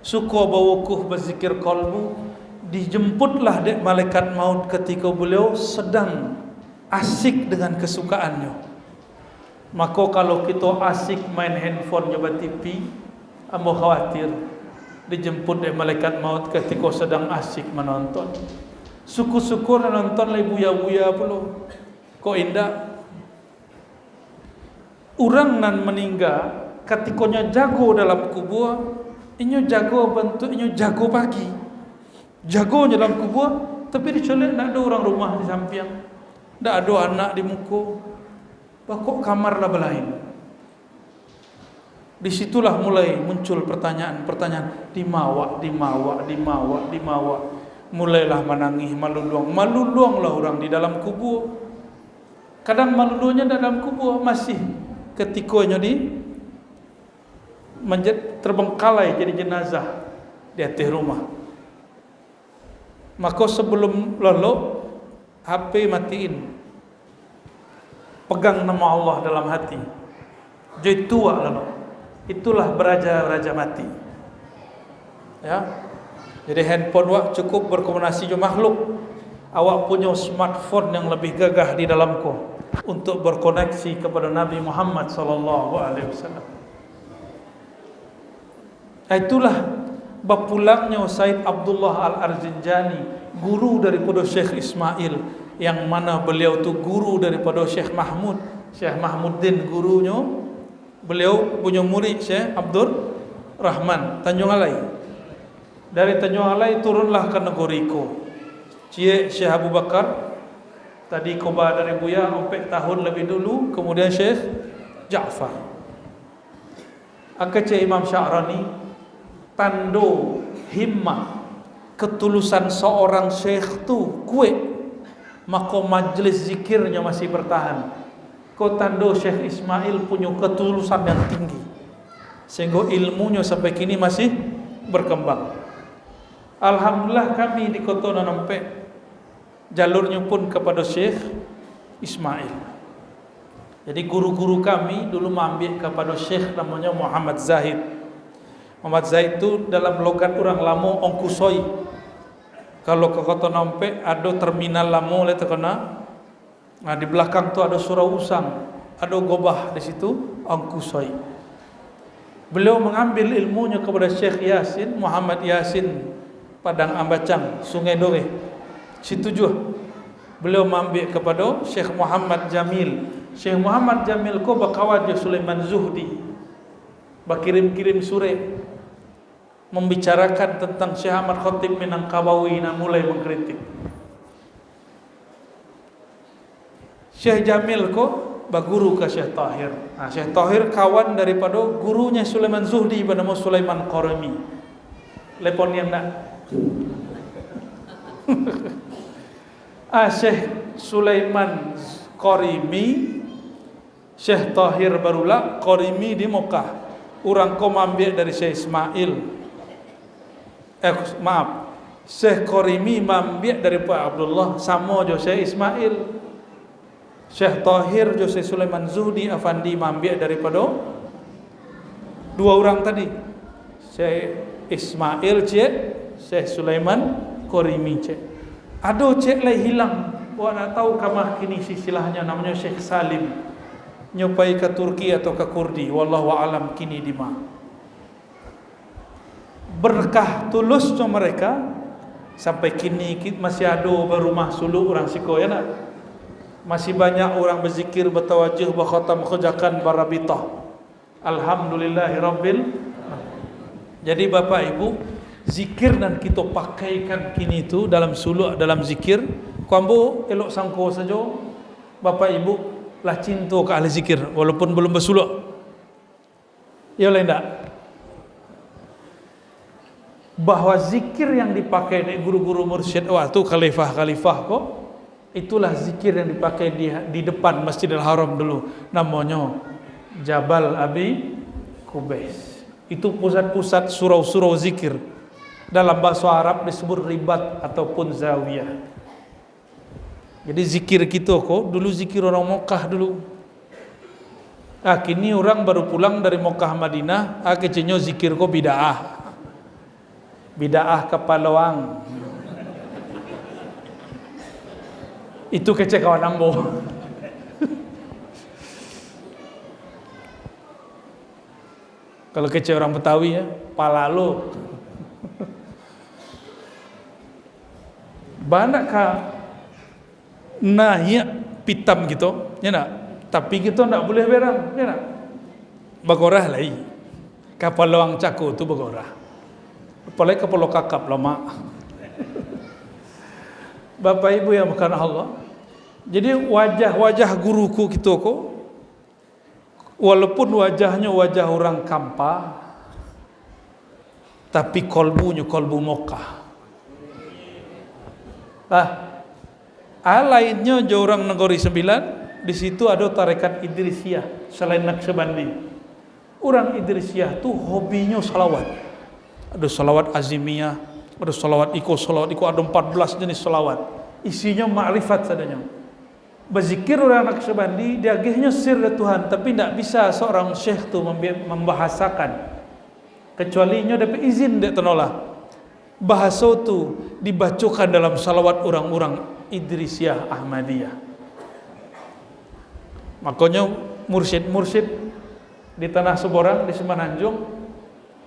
suka berwukuf berzikir qalbu. Dijemputlah dek malaikat maut ketika beliau sedang asik dengan kesukaannya. Maka kalau kita asik main handphone nyoba TV, ambo khawatir dijemput dek malaikat maut ketika sedang asik menonton. Syukur-syukur nonton lagi buya-buya pula. Kok indah. Orang nan meninggal ketikanya jago dalam kubur, inyo jago bentuknya jago pagi. Jagonya dalam kubur, tapi dicolek tak ada orang rumah di samping, tak ada anak di muka, pokok kamar lah berlain. Disitulah mulai muncul pertanyaan, dimawak. Mulailah menangis, maluluanglah orang di dalam kubur. Kadang malulunya dalam kubur masih ketikanya terbengkalai jadi jenazah di atas rumah. Maka sebelum lalu HP matiin, pegang nama Allah dalam hati, jadi tua lalu. Itulah beraja-raja mati. Ya, jadi handphone wak cukup berkomunikasi dengan makhluk. Awak punya smartphone yang lebih gagah di dalamku untuk berkoneksi kepada Nabi Muhammad sallallahu alaihi wasallam. Itulah berpulangnya Said Abdullah Al-Arzinjani, guru daripada Syekh Ismail, yang mana beliau tu guru daripada Syekh Mahmud. Syekh Mahmuddin gurunya, Beliau punya murid Syekh Abdul Rahman Tanjung Alai. Dari Tanjung Alai turunlah ke negeri ko. Syekh Abu Bakar tadi koba dari Buya 4 tahun lebih dulu, kemudian Syekh Ja'far. Angka Imam Sya'rani tando himmah ketulusan seorang syekh tu kuat, maka majlis zikirnya masih bertahan. Kau tando Syekh Ismail punya ketulusan yang tinggi sehingga ilmunya sampai kini masih berkembang. Alhamdulillah kami di Kota Nampek jalurnya pun kepada Syekh Ismail. Jadi guru-guru kami dulu mengambil kepada Syekh namanya Muhammad Zahid. Muhammad Zahid itu dalam logat orang lama ongkusoi. Kalau ke Kota Nampek ada terminal lama oleh terkena. Nah, di belakang tu ada surau usang, ada gobah di situ ongkusoi. Beliau mengambil ilmunya kepada Syekh Yasin, Muhammad Yasin Padang Ambacang, Sungai Dore. Situ juga beliau mengambil kepada Syekh Muhammad Jamil. Syekh Muhammad Jamil ko bakawaja Sulaiman Zuhdi, bakirim-kirim surat membicarakan tentang Syekh Ahmad Khatib Minangkabawi yang mulai mengkritik. Syekh Jamil ko baguru ke Syekh Tahir. Nah, Syekh Tahir kawan daripada gurunya Sulaiman Zuhdi bernama Sulaiman Qarami. Lepon yang nak. Syekh Sulaiman Qarimi, Syekh Tahir barulah Qarimi di Mekah. Orang kau ambil dari Syekh Ismail. Syekh Qarimi ambil dari Pak Abdullah sama jo Syekh Ismail. Syekh Tahir jo Syekh Sulaiman Zuhdi Afandi ambil daripada dua orang tadi. Syekh Ismail cek, Syekh Sulaiman Qarimi cek. Ada cek lai hilang. Wah nak tahu kamah kini silsilahnya namanya Syekh Salim. Nyopai ke Turki atau ke Kurdi, wallahu alam kini di mana. Berkah tulusnya mereka sampai kini masih ada berumah suluk orang siko ya nak. Masih banyak orang berzikir bertawajuh berkhatam khujakan barabitah. Alhamdulillahirabbil. Jadi Bapak Ibu, zikir dan kita pakaikan kini itu dalam suluk, dalam zikir. Kuambo elok sangko saja Bapak Ibu lah cinta ke ahli zikir walaupun belum bersuluk. Ya lain tak? Bahwa zikir yang dipakai di guru-guru mursyid waktu khalifah-khalifah kok, itulah zikir yang dipakai di depan Masjidil Haram dulu. Namanya Jabal Abi Kubais. Itu pusat-pusat surau-surau zikir. Dalam bahasa Arab disebut ribat ataupun zawiyah. Jadi zikir kita kok dulu zikir orang Mekah dulu. Kini orang baru pulang dari Mekah Madinah, kecenya zikir kok bid'ah. Bid'ah kepalawang. Itu kece kawan ambo. Kalau kece orang Betawi ya, palalo. Banyak kah nahya pitam gitu, ya nak. Tapi kita tak boleh berang, ya nak. Bagorah lagi. Kapal lawang cako tu bagorah. Apalagi kapal kakap lama. Bapak Ibu yang makan Allah. Jadi wajah-wajah guruku kita ko, walaupun wajahnya wajah orang Kampar, tapi kolbunya kolbu Mekah. Lainnya je orang Negeri Sembilan, di situ ada tarekat Idrisiyah selain Naqsyabandi. Orang Idrisiyah tu hobinya salawat. Ada salawat azimiyah, ada salawat iko, ada 14 jenis salawat. Isinya ma'rifat sadanya. Berzikir orang Naqsyabandi, dia agihnya sir Tuhan, tapi tidak bisa seorang syekh tu membahasakan. Kecualinya dapat izin dia tenolah. Bahasa tu dibacakan dalam salawat orang-orang Idrisiyah Ahmadiyah. Makanya mursyid-mursyid di tanah Seborang, di Semenanjung,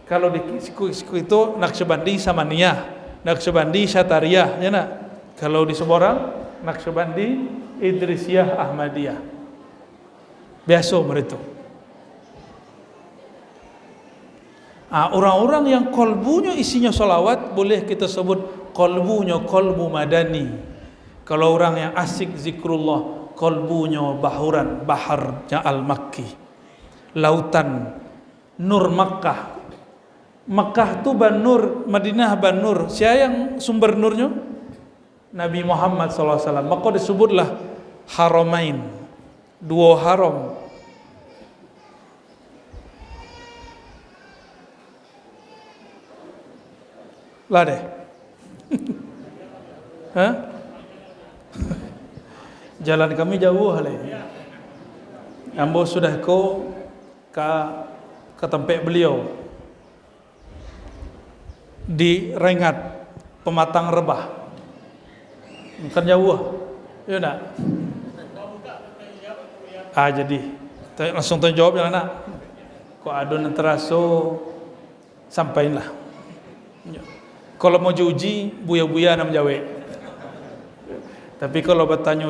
kalau di siku itu Naqsyabandi Samaniyah, Naqsyabandi Syatariyah, ya nak. Kalau di Seborang Naqsyabandi Idrisiyah Ahmadiyah. Biasa mereka. Orang-orang yang kolbunya isinya solawat boleh kita sebut kolbunya kolbu madani. Kalau orang yang asik zikrullah, kolbunya bahuran, baharnya al-Makki, lautan nur Makkah. Makkah tu ban nur, Madinah ban nur. Siapa yang sumber nurnya? Nabi Muhammad SAW. Maka disebutlah haramain, dua haram. Lah deh. Hah? Jalan kami jauh halai. Ambo sudah ke tempat beliau di Rengat Pematang Rebah. Bukan jauh. Ya nak. Jadi langsung tanya jawab yang nak. Kok adon teraso sampailah. Kalau mau uji buya-buya nam jawe. Tapi kalau bertanya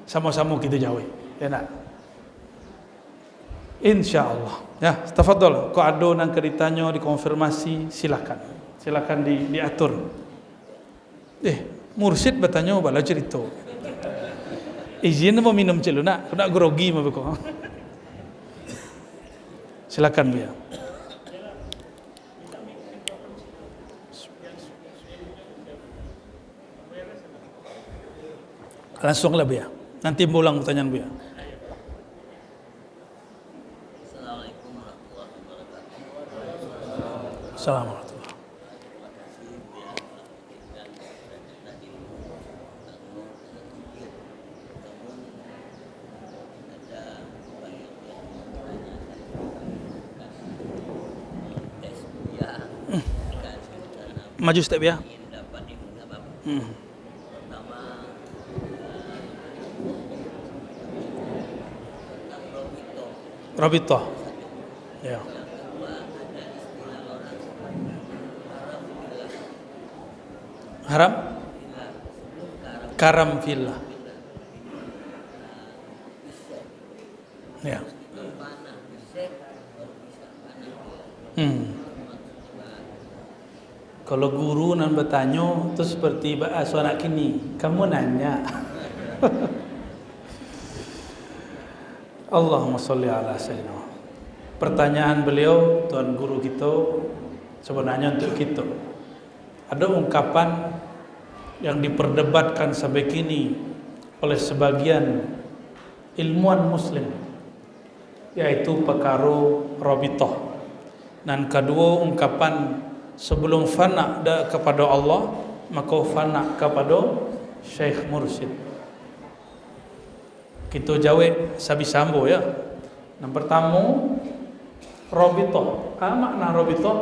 sama-sama kita jawe. Ya nak. Insyaallah. Ya, tafadhol. Kok ada nang ditanya dikonfirmasi silakan. Silakan diatur. Mursyid bertanya bala cerita. Izin mau minum celu nak, nak grogi mah beko. Silakan Bu ya. Langsung lah Bu ya. Nanti ulang pertanyaan Bu ya. Assalamualaikum warahmatullahi wabarakatuh. Assalamualaikum. Maju step ya. Rabitoh. Ya. Haram? Karam fillah. Ya. Kalau guru nan bertanya itu seperti bahasa anak kini, kamu nanya. Allahumma sholli ala sayyidina. Pertanyaan beliau, tuan guru kita, sebenarnya untuk kita. Ada ungkapan yang diperdebatkan sampai kini oleh sebagian ilmuwan muslim, yaitu perkara rabithah. Dan kedua ungkapan sebelum fana kepada Allah, maka fana kepada Syekh Mursyid. Kita jawab sabi sambo ya. Yang pertama, rabithah. Apa makna rabithah?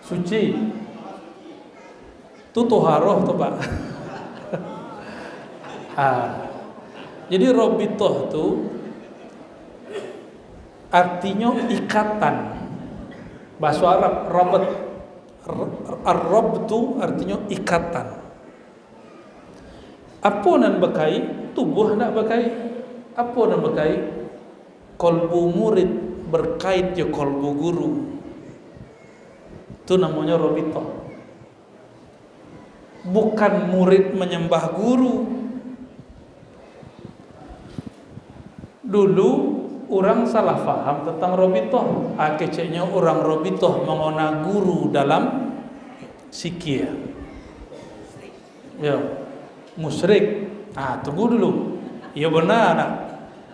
Suci. Itu toharoh tuh Pak. Jadi rabithah itu artinya ikatan. Bahasa Arab rabat. Ar-rab itu artinya ikatan. Apa nan bekai? Tubuh nak bekai. Apa nan bekai? Kolbu murid berkait je kolbu guru. Itu namanya rabithah. Bukan murid menyembah guru. Dulu orang salah faham tentang rabithah. Keceknya orang rabithah mengona guru dalam sikir. Ya, musyrik. Tunggu dulu. Ya benar nak.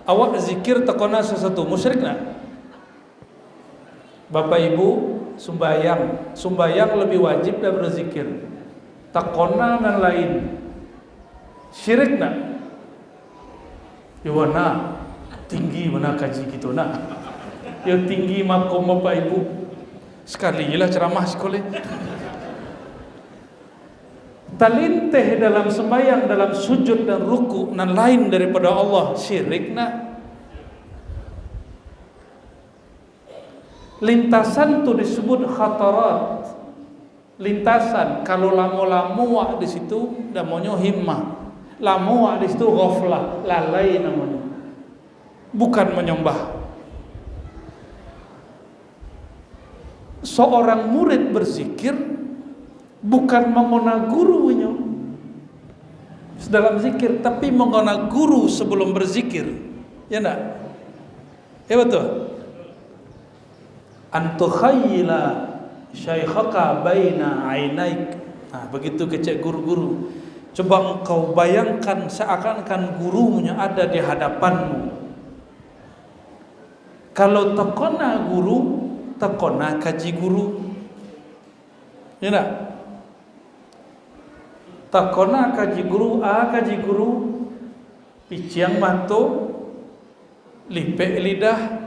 Awak zikir takona sesuatu musyrik nak? Bapak Ibu sembahyang lebih wajib daripada zikir. Takona dan lain. Syirik nak? Ya benar. Tinggi mana kaji gitu nak. Ya tinggi makom Bapak Ibu. Sekali lah ceramah sekolah. Talinteh dalam sembahyang, dalam sujud dan ruku dan lain daripada Allah, syirik nak. Lintasan tu disebut khatarat. Lintasan, kalau lama-lama di situ namanya himmah. Lama di situ ghaflah, lalai namanya. bukan menyembah. Seorang murid berzikir bukan mengona gurunya dalam zikir, tapi mengona guru sebelum berzikir. Ya enggak? Ya betul. Antukhayyila syaikhaka baina ainaik. Nah, begitu kecek guru-guru. Coba engkau bayangkan seakan-akan gurunya ada di hadapanmu. Kalau tekona guru, tekona kaji guru. Ya enggak? Takona kaji guru, kaji guru, piciang manto, lipek lidah,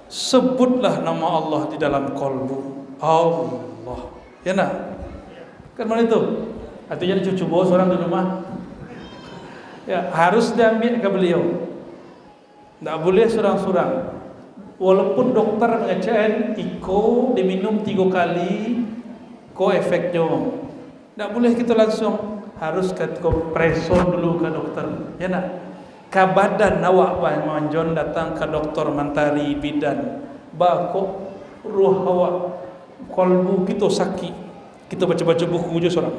sebutlah nama Allah di dalam kolbu. Allah, ya nak? Kan mana itu? Artinya cucu bos orang di rumah, ya harus diambil ke beliau. Tak boleh surang-surang. Walaupun dokter mengecek, iko diminum 3 kali, ko efeknya. Tak boleh kita langsung, harus ke kompresor dulu ke dokter. Ya nak? Ka badan awak manjon datang ke dokter mantari bidan. Bako ruh awak kolbu kita sakit. Kita baca-baca buku je seorang.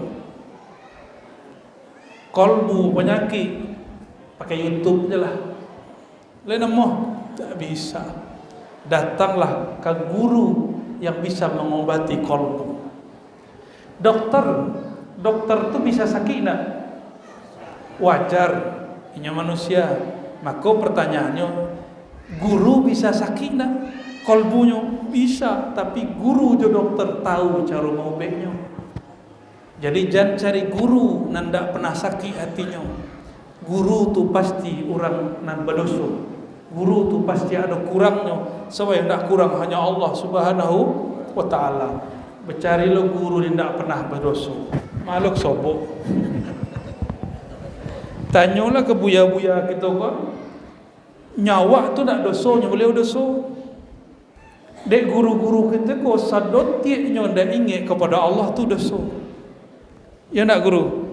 Kolbu penyakit pakai YouTube je lah. Lain nama tak bisa. Datanglah ke guru yang bisa mengobati kolbu. Dokter tu bisa sakit tak? Wajar, ini manusia. Maka pertanyaannya, guru bisa sakit tak? Kolbunya bisa, tapi guru je dokter tahu cara mengobeknya. Jadi jangan cari guru yang tak pernah sakit hatinya. Guru tu pasti orang nan berdosa. Guru tu pasti ada kurangnya. Sebab yang tak kurang hanya Allah Subhanahu wa ta'ala. Bercarilah guru yang tak pernah berdosa. Makhluk sobok. Tanyalah ke buya-buya kita kok. Nyawa tu nak dosonya, beliau dosa. Dek guru-guru kita kok sadotiknya dan ingat kepada Allah tu dosa. Ya nak guru?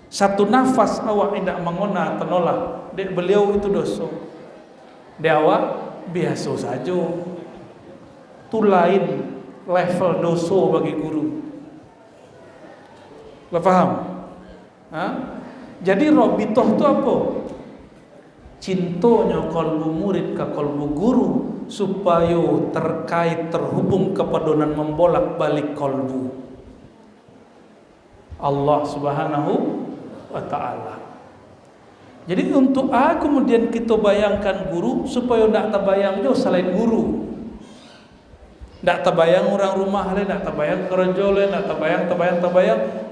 Satu nafas awak tidak mengona tenolak, dek beliau itu dosa. Dek awak biasa saja. Tu lain level dosa bagi guru. Lo faham? Jadi robitoh itu apa? Cintonya kolbu murid ke kolbu guru supaya terkait terhubung kepaduan membolak balik kolbu Allah Subhanahu wa ta'ala. Jadi untuk kemudian kita bayangkan guru supaya tidak terbayang jauh selain guru. Tak terbayang orang rumah lain, tak terbayang kerja lain, tak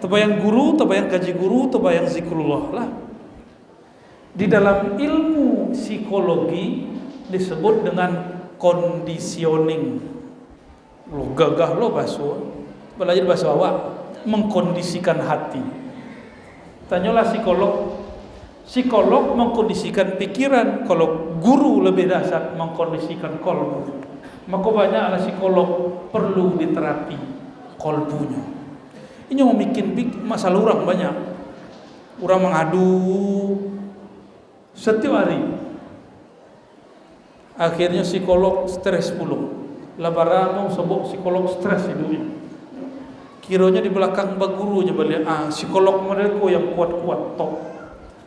terbayang guru, terbayang kaji guru, terbayang zikrullah lah. Di dalam ilmu psikologi disebut dengan conditioning. Lo gagah lo bahasa, belajar bahasa awak, mengkondisikan hati. Tanyalah psikolog mengkondisikan pikiran, kalau guru lebih dahsyat mengkondisikan kolbu. Maka banyaklah psikolog perlu diterapi kolbunya. Ini mau bikin masalah orang banyak. Orang mengadu setiap hari. Akhirnya psikolog stres puluh. Labaran mau sebut psikolog stres hidupnya. Kiranya di belakang gurunya balik. Psikolog mereka yang kuat-kuat top.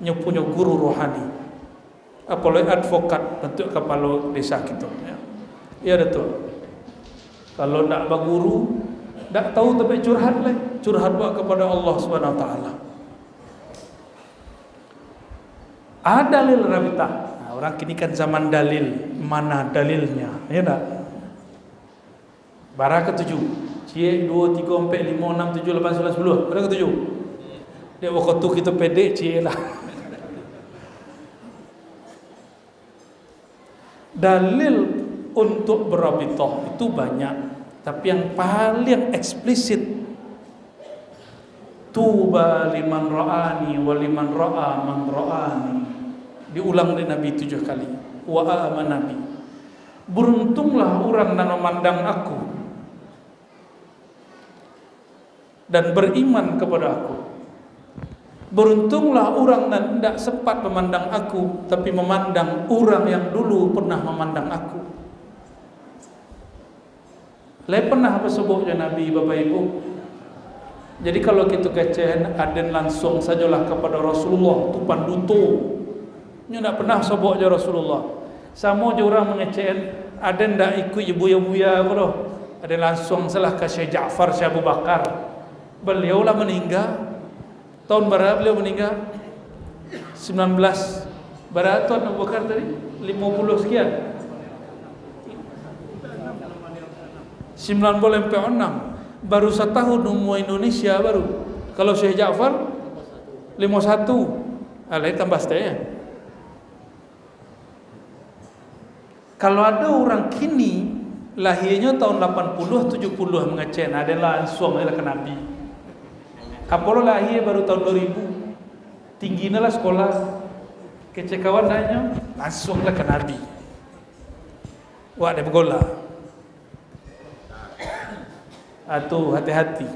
Nya punya guru rohani. Apalagi advokat bentuk kepala desa kita. Ya betul. Kalau nak berguru, tak tahu tapi curhat lah, curhat buat kepada Allah Subhanahu Wa Taala. Ada dalil rabitah. Orang kini kan zaman dalil, mana dalilnya? Ya tak? Bara ke-7. Cie 2 3 4 5 6 7 8 9 10. Bara ke-7. Dia waktu kita pendek cie lah. Dalil untuk berabithah itu banyak, tapi yang paling eksplisit tuba liman ra'ani wa liman ra'a man ra'ani, diulang oleh Nabi 7 kali. Wa amana nabi, beruntunglah orang yang memandang aku dan beriman kepada aku. Beruntunglah orang yang tidak sempat memandang aku, tapi memandang orang yang dulu pernah memandang aku. Pernah apa sebutnya Nabi, Bapak Ibu? Jadi kalau kita kecen, aden langsung sajalah kepada Rasulullah, tupan duto. Ini tidak pernah sebutnya Rasulullah. Sama je orang mengecen, aden tidak ikut buya-buya apa doh. Aden langsung salah ke Syekh Ja'far, Syekh Abu Bakar. Beliau lah meninggal. Tahun berapa beliau meninggal? 19 berapa tahun Abu Bakar tadi? 50 sekian. 96. Baru setahun umur Indonesia baru. Kalau Syekh Ja'far 51. Alai tambah setengah. Kalau ada orang kini lahirnya tahun 80 70 mengecen, adalah langsung adalah ke Nabi. Apolo lahir baru tahun 2000. Tingginya lah sekolah. Kecekawan nanya langsung lah ke Nabi. Wah, ada begola. Atau hati-hati.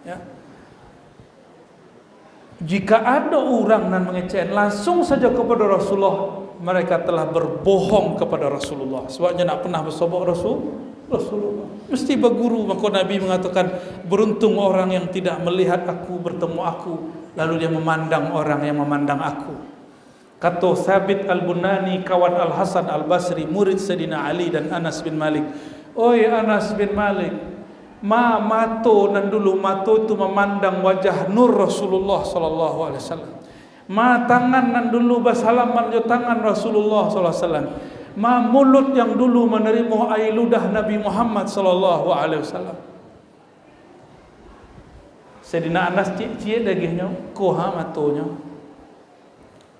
Ya. Jika ada orang yang mengecen langsung saja kepada Rasulullah, mereka telah berbohong kepada Rasulullah. Sebabnya nak pernah bersobok Rasulullah. Mesti berguru. Maka Nabi mengatakan, beruntung orang yang tidak melihat aku bertemu aku, lalu dia memandang orang yang memandang aku. Kata Thabit Al-Bunani, kawan Al-Hasan Al-Basri, murid Sayyidina Ali dan Anas bin Malik. Oi Anas bin Malik, mato dan dulu mato itu memandang wajah nur Rasulullah sallallahu alaihi wasallam. Tangan nan dulu bersalaman jo tangan Rasulullah sallallahu alaihi wasallam. Mulut yang dulu menerima air ludah Nabi Muhammad sallallahu alaihi wasallam. Sayyidina Anas cik dagingnya, ko matonya.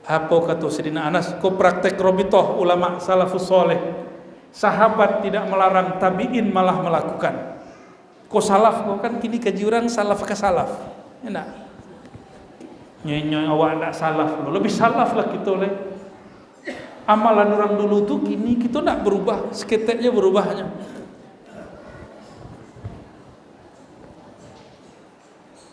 Apa kata Sayyidina Anas? Ko praktek robitoh ulama salafus soleh. Sahabat tidak melarang, tabi'in malah melakukan. Ko salaf ko kan kini kaji orang salaf ke salaf. Enak. Nyoy awak nak salaf lo, lebih salaf lah kita oleh. Amalan orang dulu tu kini kita nak berubah, seketiknya berubahnya.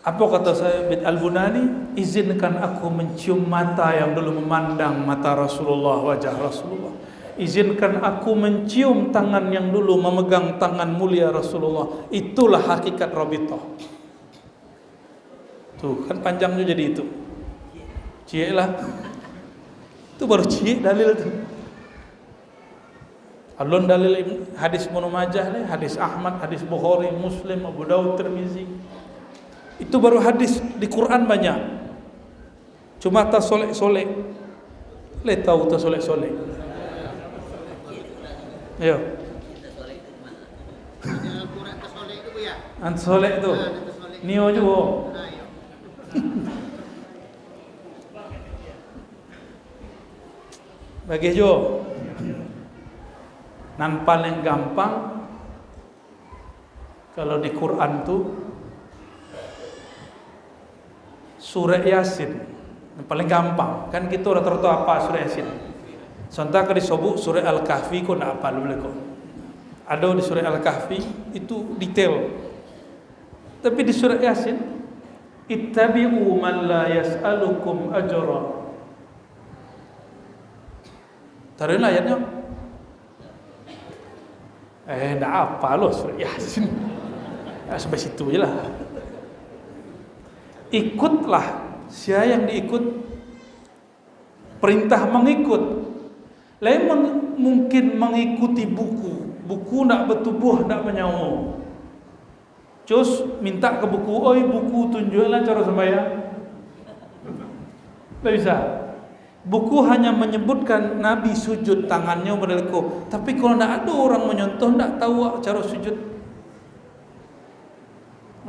Apa kata saya Bid Al-Bunani? Izinkan aku mencium mata yang dulu memandang mata Rasulullah, wajah Rasulullah. Izinkan aku mencium tangan yang dulu memegang tangan mulia Rasulullah. Itulah hakikat Rabithah. Tuh kan panjangnya jadi itu. Cik lah. Itu baru cik dalil tu. Alun dalil hadis Ibnu Majah ni, hadis Ahmad, hadis Bukhari, Muslim, Abu Daud, Tirmizi. Itu baru hadis. Di Quran banyak. Cuma tak solek-solek. Le tahu tak solek-solek. Ayo. Al-Quran tersolek tu ya. Ansolek tu. Nio juga. Bagi jo. Nan paling gampang kalau di Quran tu surah Yasin. Yang paling gampang. Kan kita rata-rata apa surah Yasin. Contoh kalau disebut surah Al-Kahfi kau nak apa boleh kau. Ada di surah Al-Kahfi itu detail. Tapi di surah Yasin, ittabi'u man la yas'alukum ajra. Tarik ayatnya. Dah apa loh surah Yasin. Sampai situ je lah. Ikutlah. Siapa yang diikut? Perintah mengikut. Lain mungkin mengikuti buku. Buku nak bertubuh, nak menyawa. Cus minta ke buku, oi buku tunjuklah cara sembahyang. Tak bisa. Buku hanya menyebutkan Nabi sujud tangannya berleku. Tapi kalau tidak ada orang menyontoh, tidak tahu cara sujud.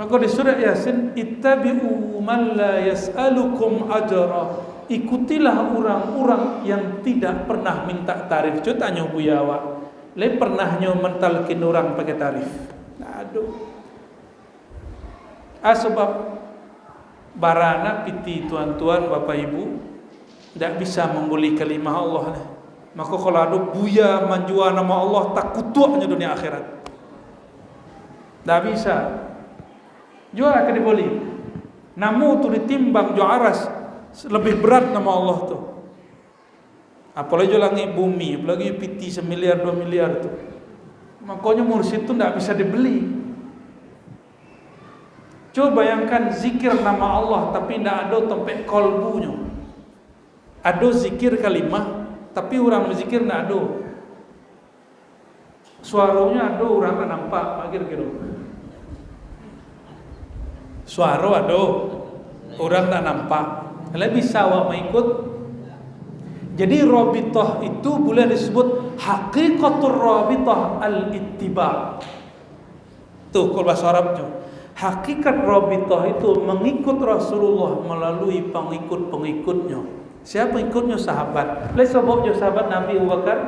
Maka di surah Yasin, ittabi'u man la yas'alukum ajra. Ikutilah orang-orang yang tidak pernah minta tarif. Cuba tanya Buya awak. Le pernahnya mentalkin orang pakai tarif? Aduh. Sebab barana piti tuan-tuan, bapak ibu, tidak bisa membuli kalimah Allah. Maka kalau ada Buya menjual nama Allah, tak kutuknya dunia akhirat. Tidak bisa. Jual akan dibeli. Namu tu ditimbang jo aras lebih berat nama Allah tu. Apalagi jo langit bumi, apalagi piti 1 miliar 2 miliar tu. Makanya mursyid tu tidak bisa dibeli. Coba bayangkan zikir nama Allah tapi tidak ada tempat kolbunya. Ada zikir kalimah tapi orang berzikir tidak ada. Suaranya ada orang tak nampak, kira-kira. Suara ada, orang tak nampak. Kalau bisa awak mengikut. Jadi rabithah itu boleh disebut haqiqatur rabithah al-ittiba'. Tuh kalau bahasa Arabnya. Hakikat rabithah itu mengikut Rasulullah melalui pengikut-pengikutnya. Siapa pengikutnya? Sahabat. Oleh sebabnya sahabat Nabi Abu Bakar,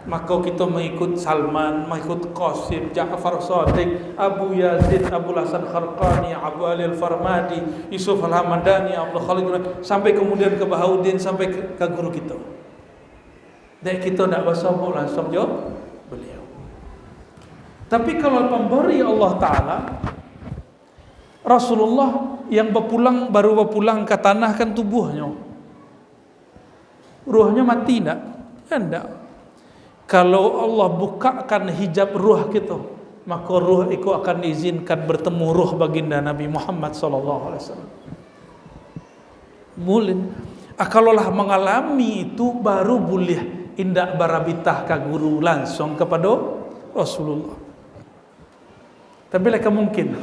maka kita mengikut Salman, mengikut Qasim, Ja'far Shadiq, Abu Yazid, Abu Hasan Kharqani, Abu Ali Al-Farmadi, Yusuf Al-Hamadani, Abdul Khalid, sampai kemudian ke Bahaudin, sampai ke guru kita. Dan kita tidak bersobok langsung jawab beliau. Tapi kalau pemberi Allah Ta'ala, Rasulullah yang baru berpulang ke tanah kan tubuhnya, ruhnya mati tidak? Tidak. Kalau Allah bukakan hijab ruh kita, maka ruh itu akan diizinkan bertemu ruh baginda Nabi Muhammad SAW. Mulin. Kalaulah mengalami itu baru boleh indak barabitah ke guru langsung kepada Rasulullah. Tapi leka mungkin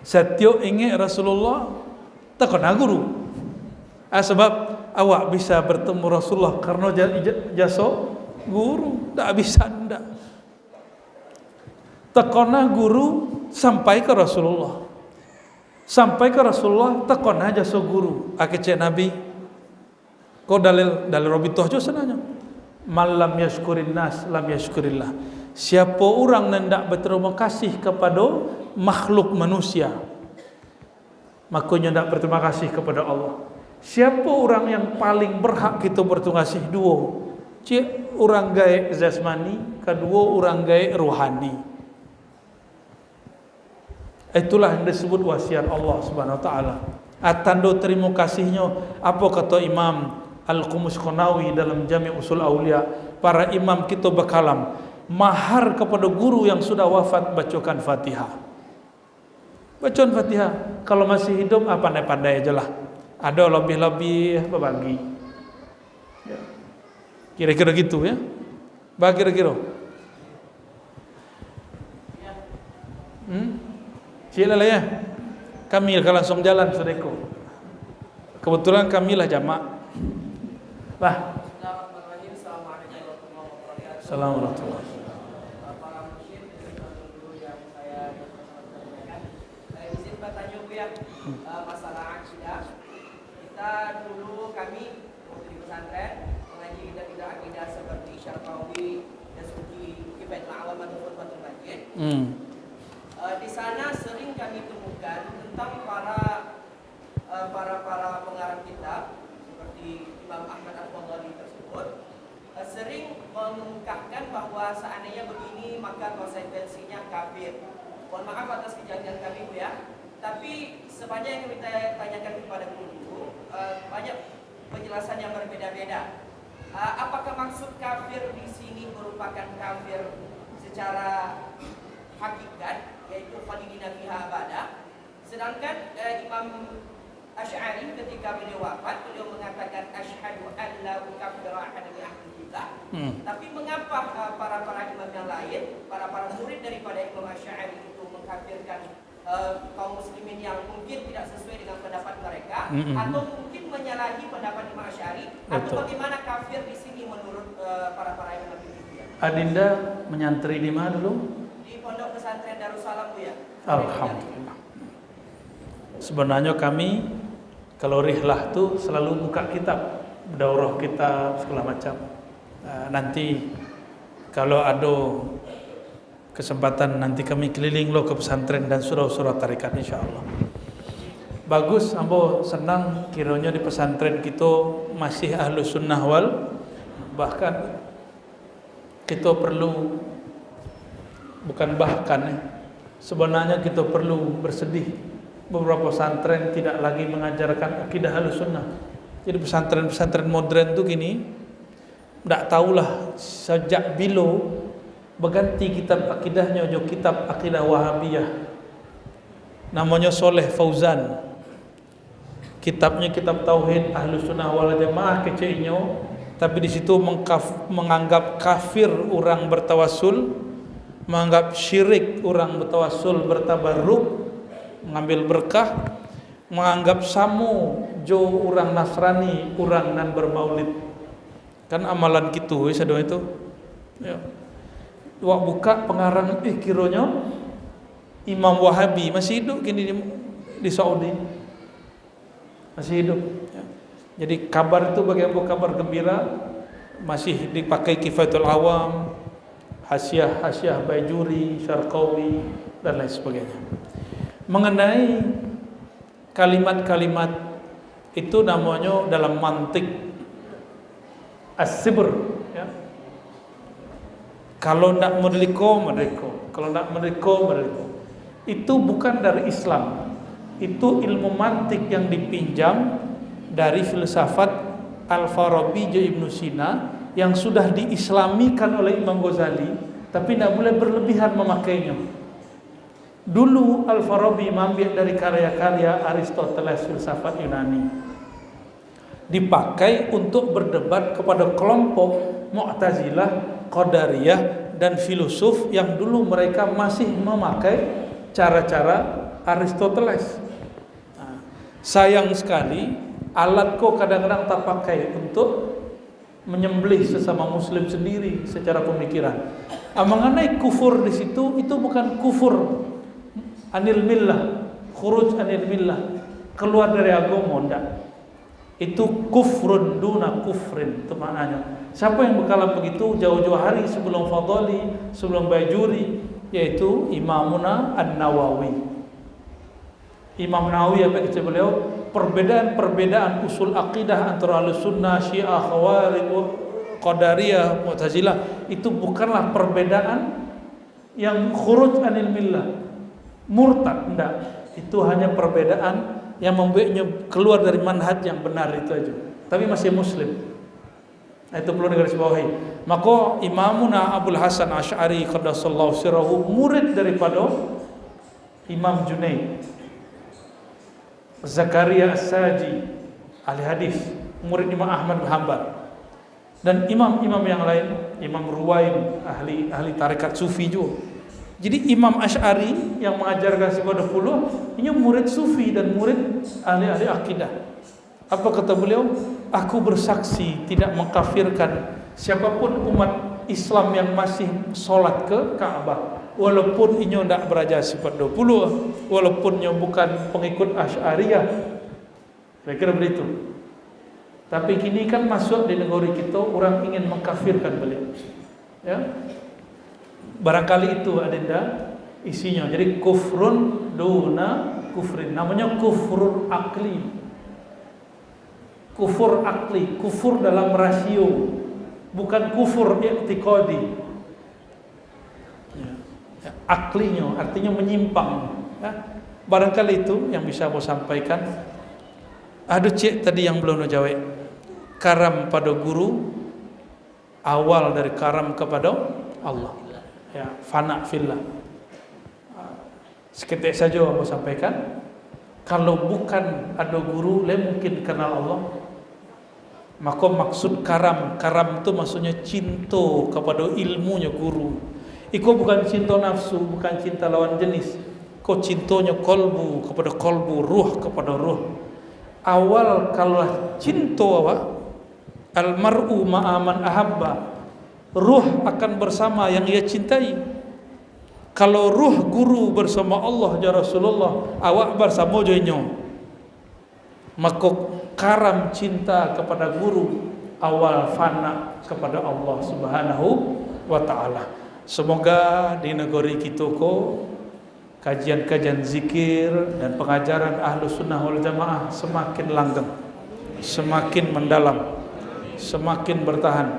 setiap ingin Rasulullah tak kena guru. Sebab awak bisa bertemu Rasulullah karena jasa guru, tak bisa ndak. Tekona guru sampai ke Rasulullah. Sampai ke Rasulullah tekona jasa guru. Akece Nabi. Kau dalil rabithah jo sananya. Malam yashkurin nas lam yashkurillah. Siapa orang yang tidak berterima kasih kepada makhluk manusia, makanya tidak berterima kasih kepada Allah. Siapa orang yang paling berhak kita berterima kasih? Dua. Orang gaya jasmani, kedua orang gaya rohani. Itulah yang disebut wasiat Allah Subhanahu wa taala. Tanda terima kasihnya apa kata Imam Al-Qumus Qanawi dalam Jami' Usul Aulia, para imam kita berkalam, mahar kepada guru yang sudah wafat bacakan Fatihah. Bacaan Fatihah. Kalau masih hidup pandai-pandai aja lah. Ada lebih-lebih berbagi. Ya. Kira-kira gitu ya. Kira-kira. Cila lah ya. Kami akan langsung jalan saudaraku. Kebetulan kami lah jamak. Lah. Assalamualaikum. Masalah akidah, kita dulu kami waktu di pesantren mengaji kita akidah seperti Syarqawi, Dasuki, Kifayat Ma'awam ataupun Fathul Majid. Di sana sering kami temukan tentang para pengarang kitab seperti Imam Ahmad Al-Ghazali tersebut sering mengungkapkan bahwa seandainya begini maka konsekuensinya kafir. Mohon maaf atas kejadian kami Bu ya. Tapi sepanjang yang kita tanyakan kepada guru, banyak penjelasan yang berbeda-beda. Apakah maksud kafir di sini merupakan kafir secara hakikat, yaitu khalidina fiha abada? Sedangkan Imam Asy'ari ketika beliau wafat, beliau mengatakan asyhadu an la ukaffira ahadan min ahli kitab. Tapi mengapa para imam yang lain, para murid daripada Imam Asy'ari itu mengkafirkan kaum muslimin yang mungkin tidak sesuai dengan pendapat mereka, atau mungkin menyalahi pendapat Imam Asy'ari, atau bagaimana kafir di sini menurut para imam itu? Adinda menyantri di mana dulu? Di Pondok Pesantren Darussalam Bu ya. Alhamdulillah. Sebenarnya kami kalau rihlah tuh selalu buka kitab, daurah kitab segala macam. Nanti kalau ada kesempatan nanti kami keliling lo ke pesantren dan surau-surau tarikat insyaallah. Bagus, ambo senang kiranya di pesantren kita masih ahlu sunnah wal, bahkan kita perlu sebenarnya kita perlu bersedih beberapa pesantren tidak lagi mengajarkan akidah Ahlussunnah. Jadi pesantren-pesantren modern tuh gini, ndak tahulah sejak bilo berganti kitab akidahnya jo kitab akidah Wahabiyah. Namanya Soleh Fauzan. Kitabnya kitab tauhid Ahlussunnah wal Jamaah kecilnya, tapi di situ menganggap kafir orang bertawassul, menganggap syirik orang bertawassul bertabarruk, mengambil berkah, menganggap samu jo orang Nasrani orang nan bermaulid. Kan amalan gitu sadong itu. Ya. Wak buka pengarang kironya Imam Wahabi masih hidup kini di Saudi. Masih hidup. Ya. Jadi kabar itu bagaimana kabar gembira masih dipakai Kifayatul Awam, Hasyiah Bajuri, Syarqawi dan lain sebagainya. Mengenai kalimat-kalimat itu namanya dalam mantik as-sibr, ya. Kalau nak merdeka, kalau nak merdeka. Itu bukan dari Islam. Itu ilmu mantik yang dipinjam dari filsafat Al-Farabi Ibnu Sina yang sudah diislamikan oleh Imam Ghazali, tapi tidak boleh berlebihan memakainya. Dulu Al-Farabi mengambil dari karya-karya Aristoteles filsafat Yunani, dipakai untuk berdebat kepada kelompok Mu'tazilah, Qadariyah dan filosof yang dulu mereka masih memakai cara-cara Aristoteles. Nah, sayang sekali alat kok kadang-kadang tak pakai untuk menyembelih sesama muslim sendiri secara pemikiran. Mengenai kufur di situ, itu bukan kufur anil millah, khuruj anil millah, keluar dari agama, enggak. Itu kufrun duna kufrin, itu maknanya. Siapa yang bekalan begitu jauh-jauh hari sebelum Fadhali, sebelum Bajuri, yaitu Imamuna An-Nawawi. Imam Nawawi apa kata beliau? Perbedaan usul akidah antara Ahlussunnah, Syiah, Khawarij, Qadariyah, Mu'tazilah itu bukanlah perbedaan yang khuruj anil millah, murtad, enggak. Itu hanya perbedaan yang membuatnya keluar dari manhaj yang benar itu aja. Tapi masih muslim. Itu perlu digarisbawahi. Maka Imamuna Abul Hasan Asy'ari qaddasallahu sirrahu murid daripada Imam Junaid, Zakaria As-Saji ahli hadis, murid Imam Ahmad bin Hanbal, dan imam-imam yang lain, Imam Ruwaim ahli tarekat sufi juga. Jadi Imam Asy'ari yang mengajarkan kepada puluh ini murid sufi dan murid ahli akidah. Apa kata beliau? Aku bersaksi tidak mengkafirkan siapapun umat Islam yang masih solat ke Ka'bah, walaupun inyo tidak beraja sifat 20, walaupun inyo bukan pengikut Asy'ariyah. Kira-kira begitu. Tapi kini kan masuk di negeri kita orang ingin mengkafirkan beliau. Ya. Barangkali itu adenda isinya. Jadi kufrun duna kufrin. Namanya kufrun akli. Kufur akli, kufur dalam rasio, bukan kufur i'tiqadi. Ya, aklinya artinya menyimpang. Ya. Barangkali itu yang bisa saya sampaikan. Aduh cik tadi yang belum jawab. Karam pada guru, awal dari karam kepada Allah. Ya, fana fillah. Seketik saja aku sampaikan. Kalau bukan ada guru, mungkin kenal Allah. Maka maksud karam itu maksudnya cinta kepada ilmunya guru. Iko bukan cinta nafsu, bukan cinta lawan jenis. Kau cintanya kolbu kepada kolbu, ruh kepada ruh. Awal kalau cinta almar'u ma'aman ahabba, ruh akan bersama yang ia cintai. Kalau ruh guru bersama Allah ya Rasulullah, awak bersama joinyo. Maka karam cinta kepada guru awal fana kepada Allah Subhanahu wa taala. Semoga di negeri kita kajian-kajian zikir dan pengajaran Ahlussunnah wal Jamaah semakin langgeng, semakin mendalam, semakin bertahan.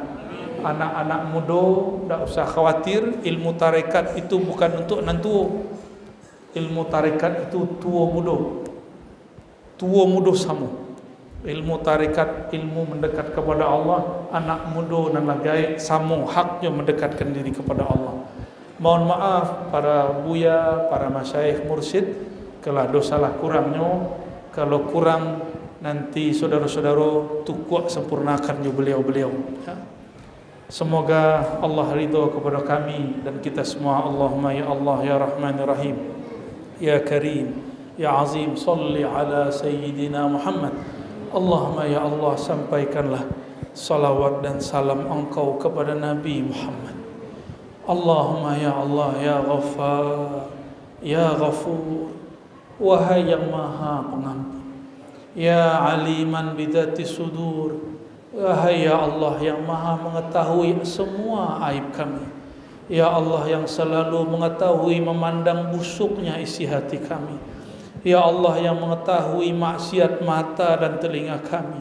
Anak-anak muda tidak usah khawatir, ilmu tarekat itu bukan untuk nantu. ilmu tarekat itu tua mudo samu. Ilmu tarekat, ilmu mendekat kepada Allah, anak muda dan lagai samu haknya mendekatkan diri kepada Allah. Mohon maaf para buya, para masyayikh mursyid, kalau dosalah kurangnya, kalau kurang nanti saudara-saudara tukuk sempurnakannya beliau-beliau. Ya. Semoga Allah ridho kepada kami dan kita semua. Allahumma ya Allah ya Rahman ya Rahim ya Karim ya Azim, salli ala Sayyidina Muhammad. Allahumma ya Allah, sampaikanlah salawat dan salam engkau kepada Nabi Muhammad. Allahumma ya Allah ya Ghaffar ya Ghafur, wahai yang maha pengampun, ya aliman bidati sudur, wahai ya Allah yang maha mengetahui semua aib kami, ya Allah yang selalu mengetahui memandang busuknya isi hati kami, ya Allah yang mengetahui maksiat mata dan telinga kami,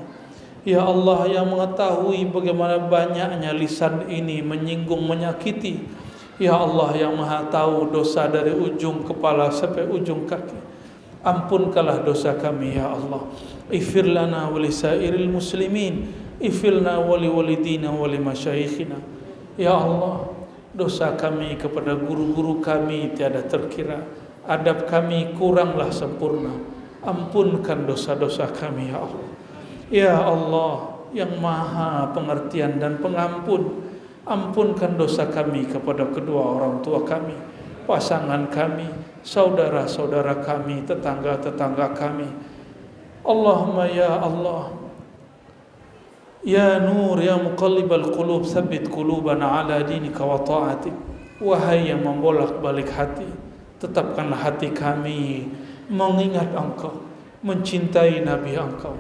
ya Allah yang mengetahui bagaimana banyaknya lisan ini menyinggung, menyakiti, ya Allah yang maha tahu dosa dari ujung kepala sampai ujung kaki. Ampunkanlah dosa kami ya Allah. Ighfir lana wa lisairil muslimin, ighfirna wa liwalidina wa limasyayikhina. Ya Allah, dosa kami kepada guru-guru kami tiada terkira, adab kami kuranglah sempurna. Ampunkan dosa-dosa kami ya Allah. Ya Allah yang maha pengertian dan pengampun, ampunkan dosa kami kepada kedua orang tua kami, pasangan kami, saudara-saudara kami, tetangga-tetangga kami. Allahumma ya Allah, ya Nur, ya Muqallibal Qulub, tsabbit qulubana ala dinika wa ta'atik. Wahai yang membolak-balik hati, tetapkanlah hati kami mengingat Engkau, mencintai Nabi Engkau,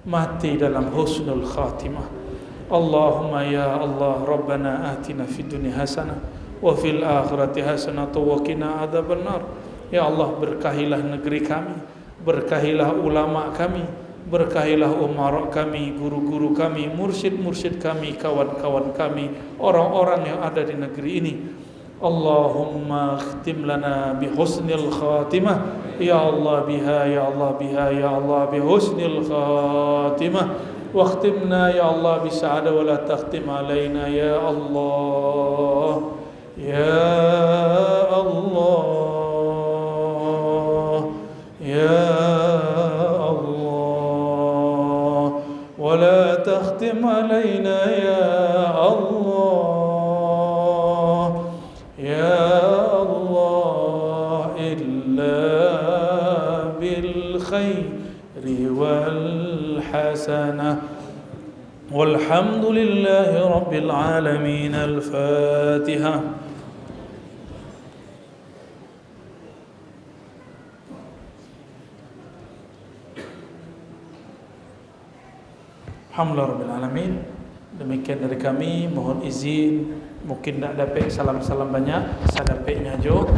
mati dalam husnul khatimah. Allahumma ya Allah, Rabbana atina fid dunya hasanah wa fil akhirati hasanah wa qina adzabannar. Ya Allah, berkahilah negeri kami, berkahilah ulama kami, berkahilah umara kami, guru-guru kami, mursyid-mursyid kami, kawan-kawan kami, orang-orang yang ada di negeri ini. Allahumma khtim lana bi husnil khatimah. Ya Allah biha, ya Allah biha, ya Allah bi husnil khatimah. واختمنا يا الله بسعادة ولا تختم علينا يا الله يا الله يا الله ولا تختم علينا يا الله يا الله إلا بالخير والحسنة والحمد لله رب العالمين. الفاتحة. Alhamdulillah Rabbil Alamin. Demikian dari kami, mohon izin mungkin tak dapat salam-salam banyak, sadapatnya jo.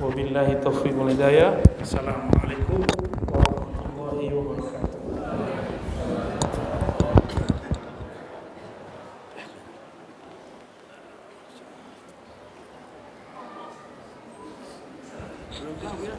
Wabillahi taufiq wal hidayah. Assalamualaikum warahmatullahi wabarakatuh. Belum tahu ya.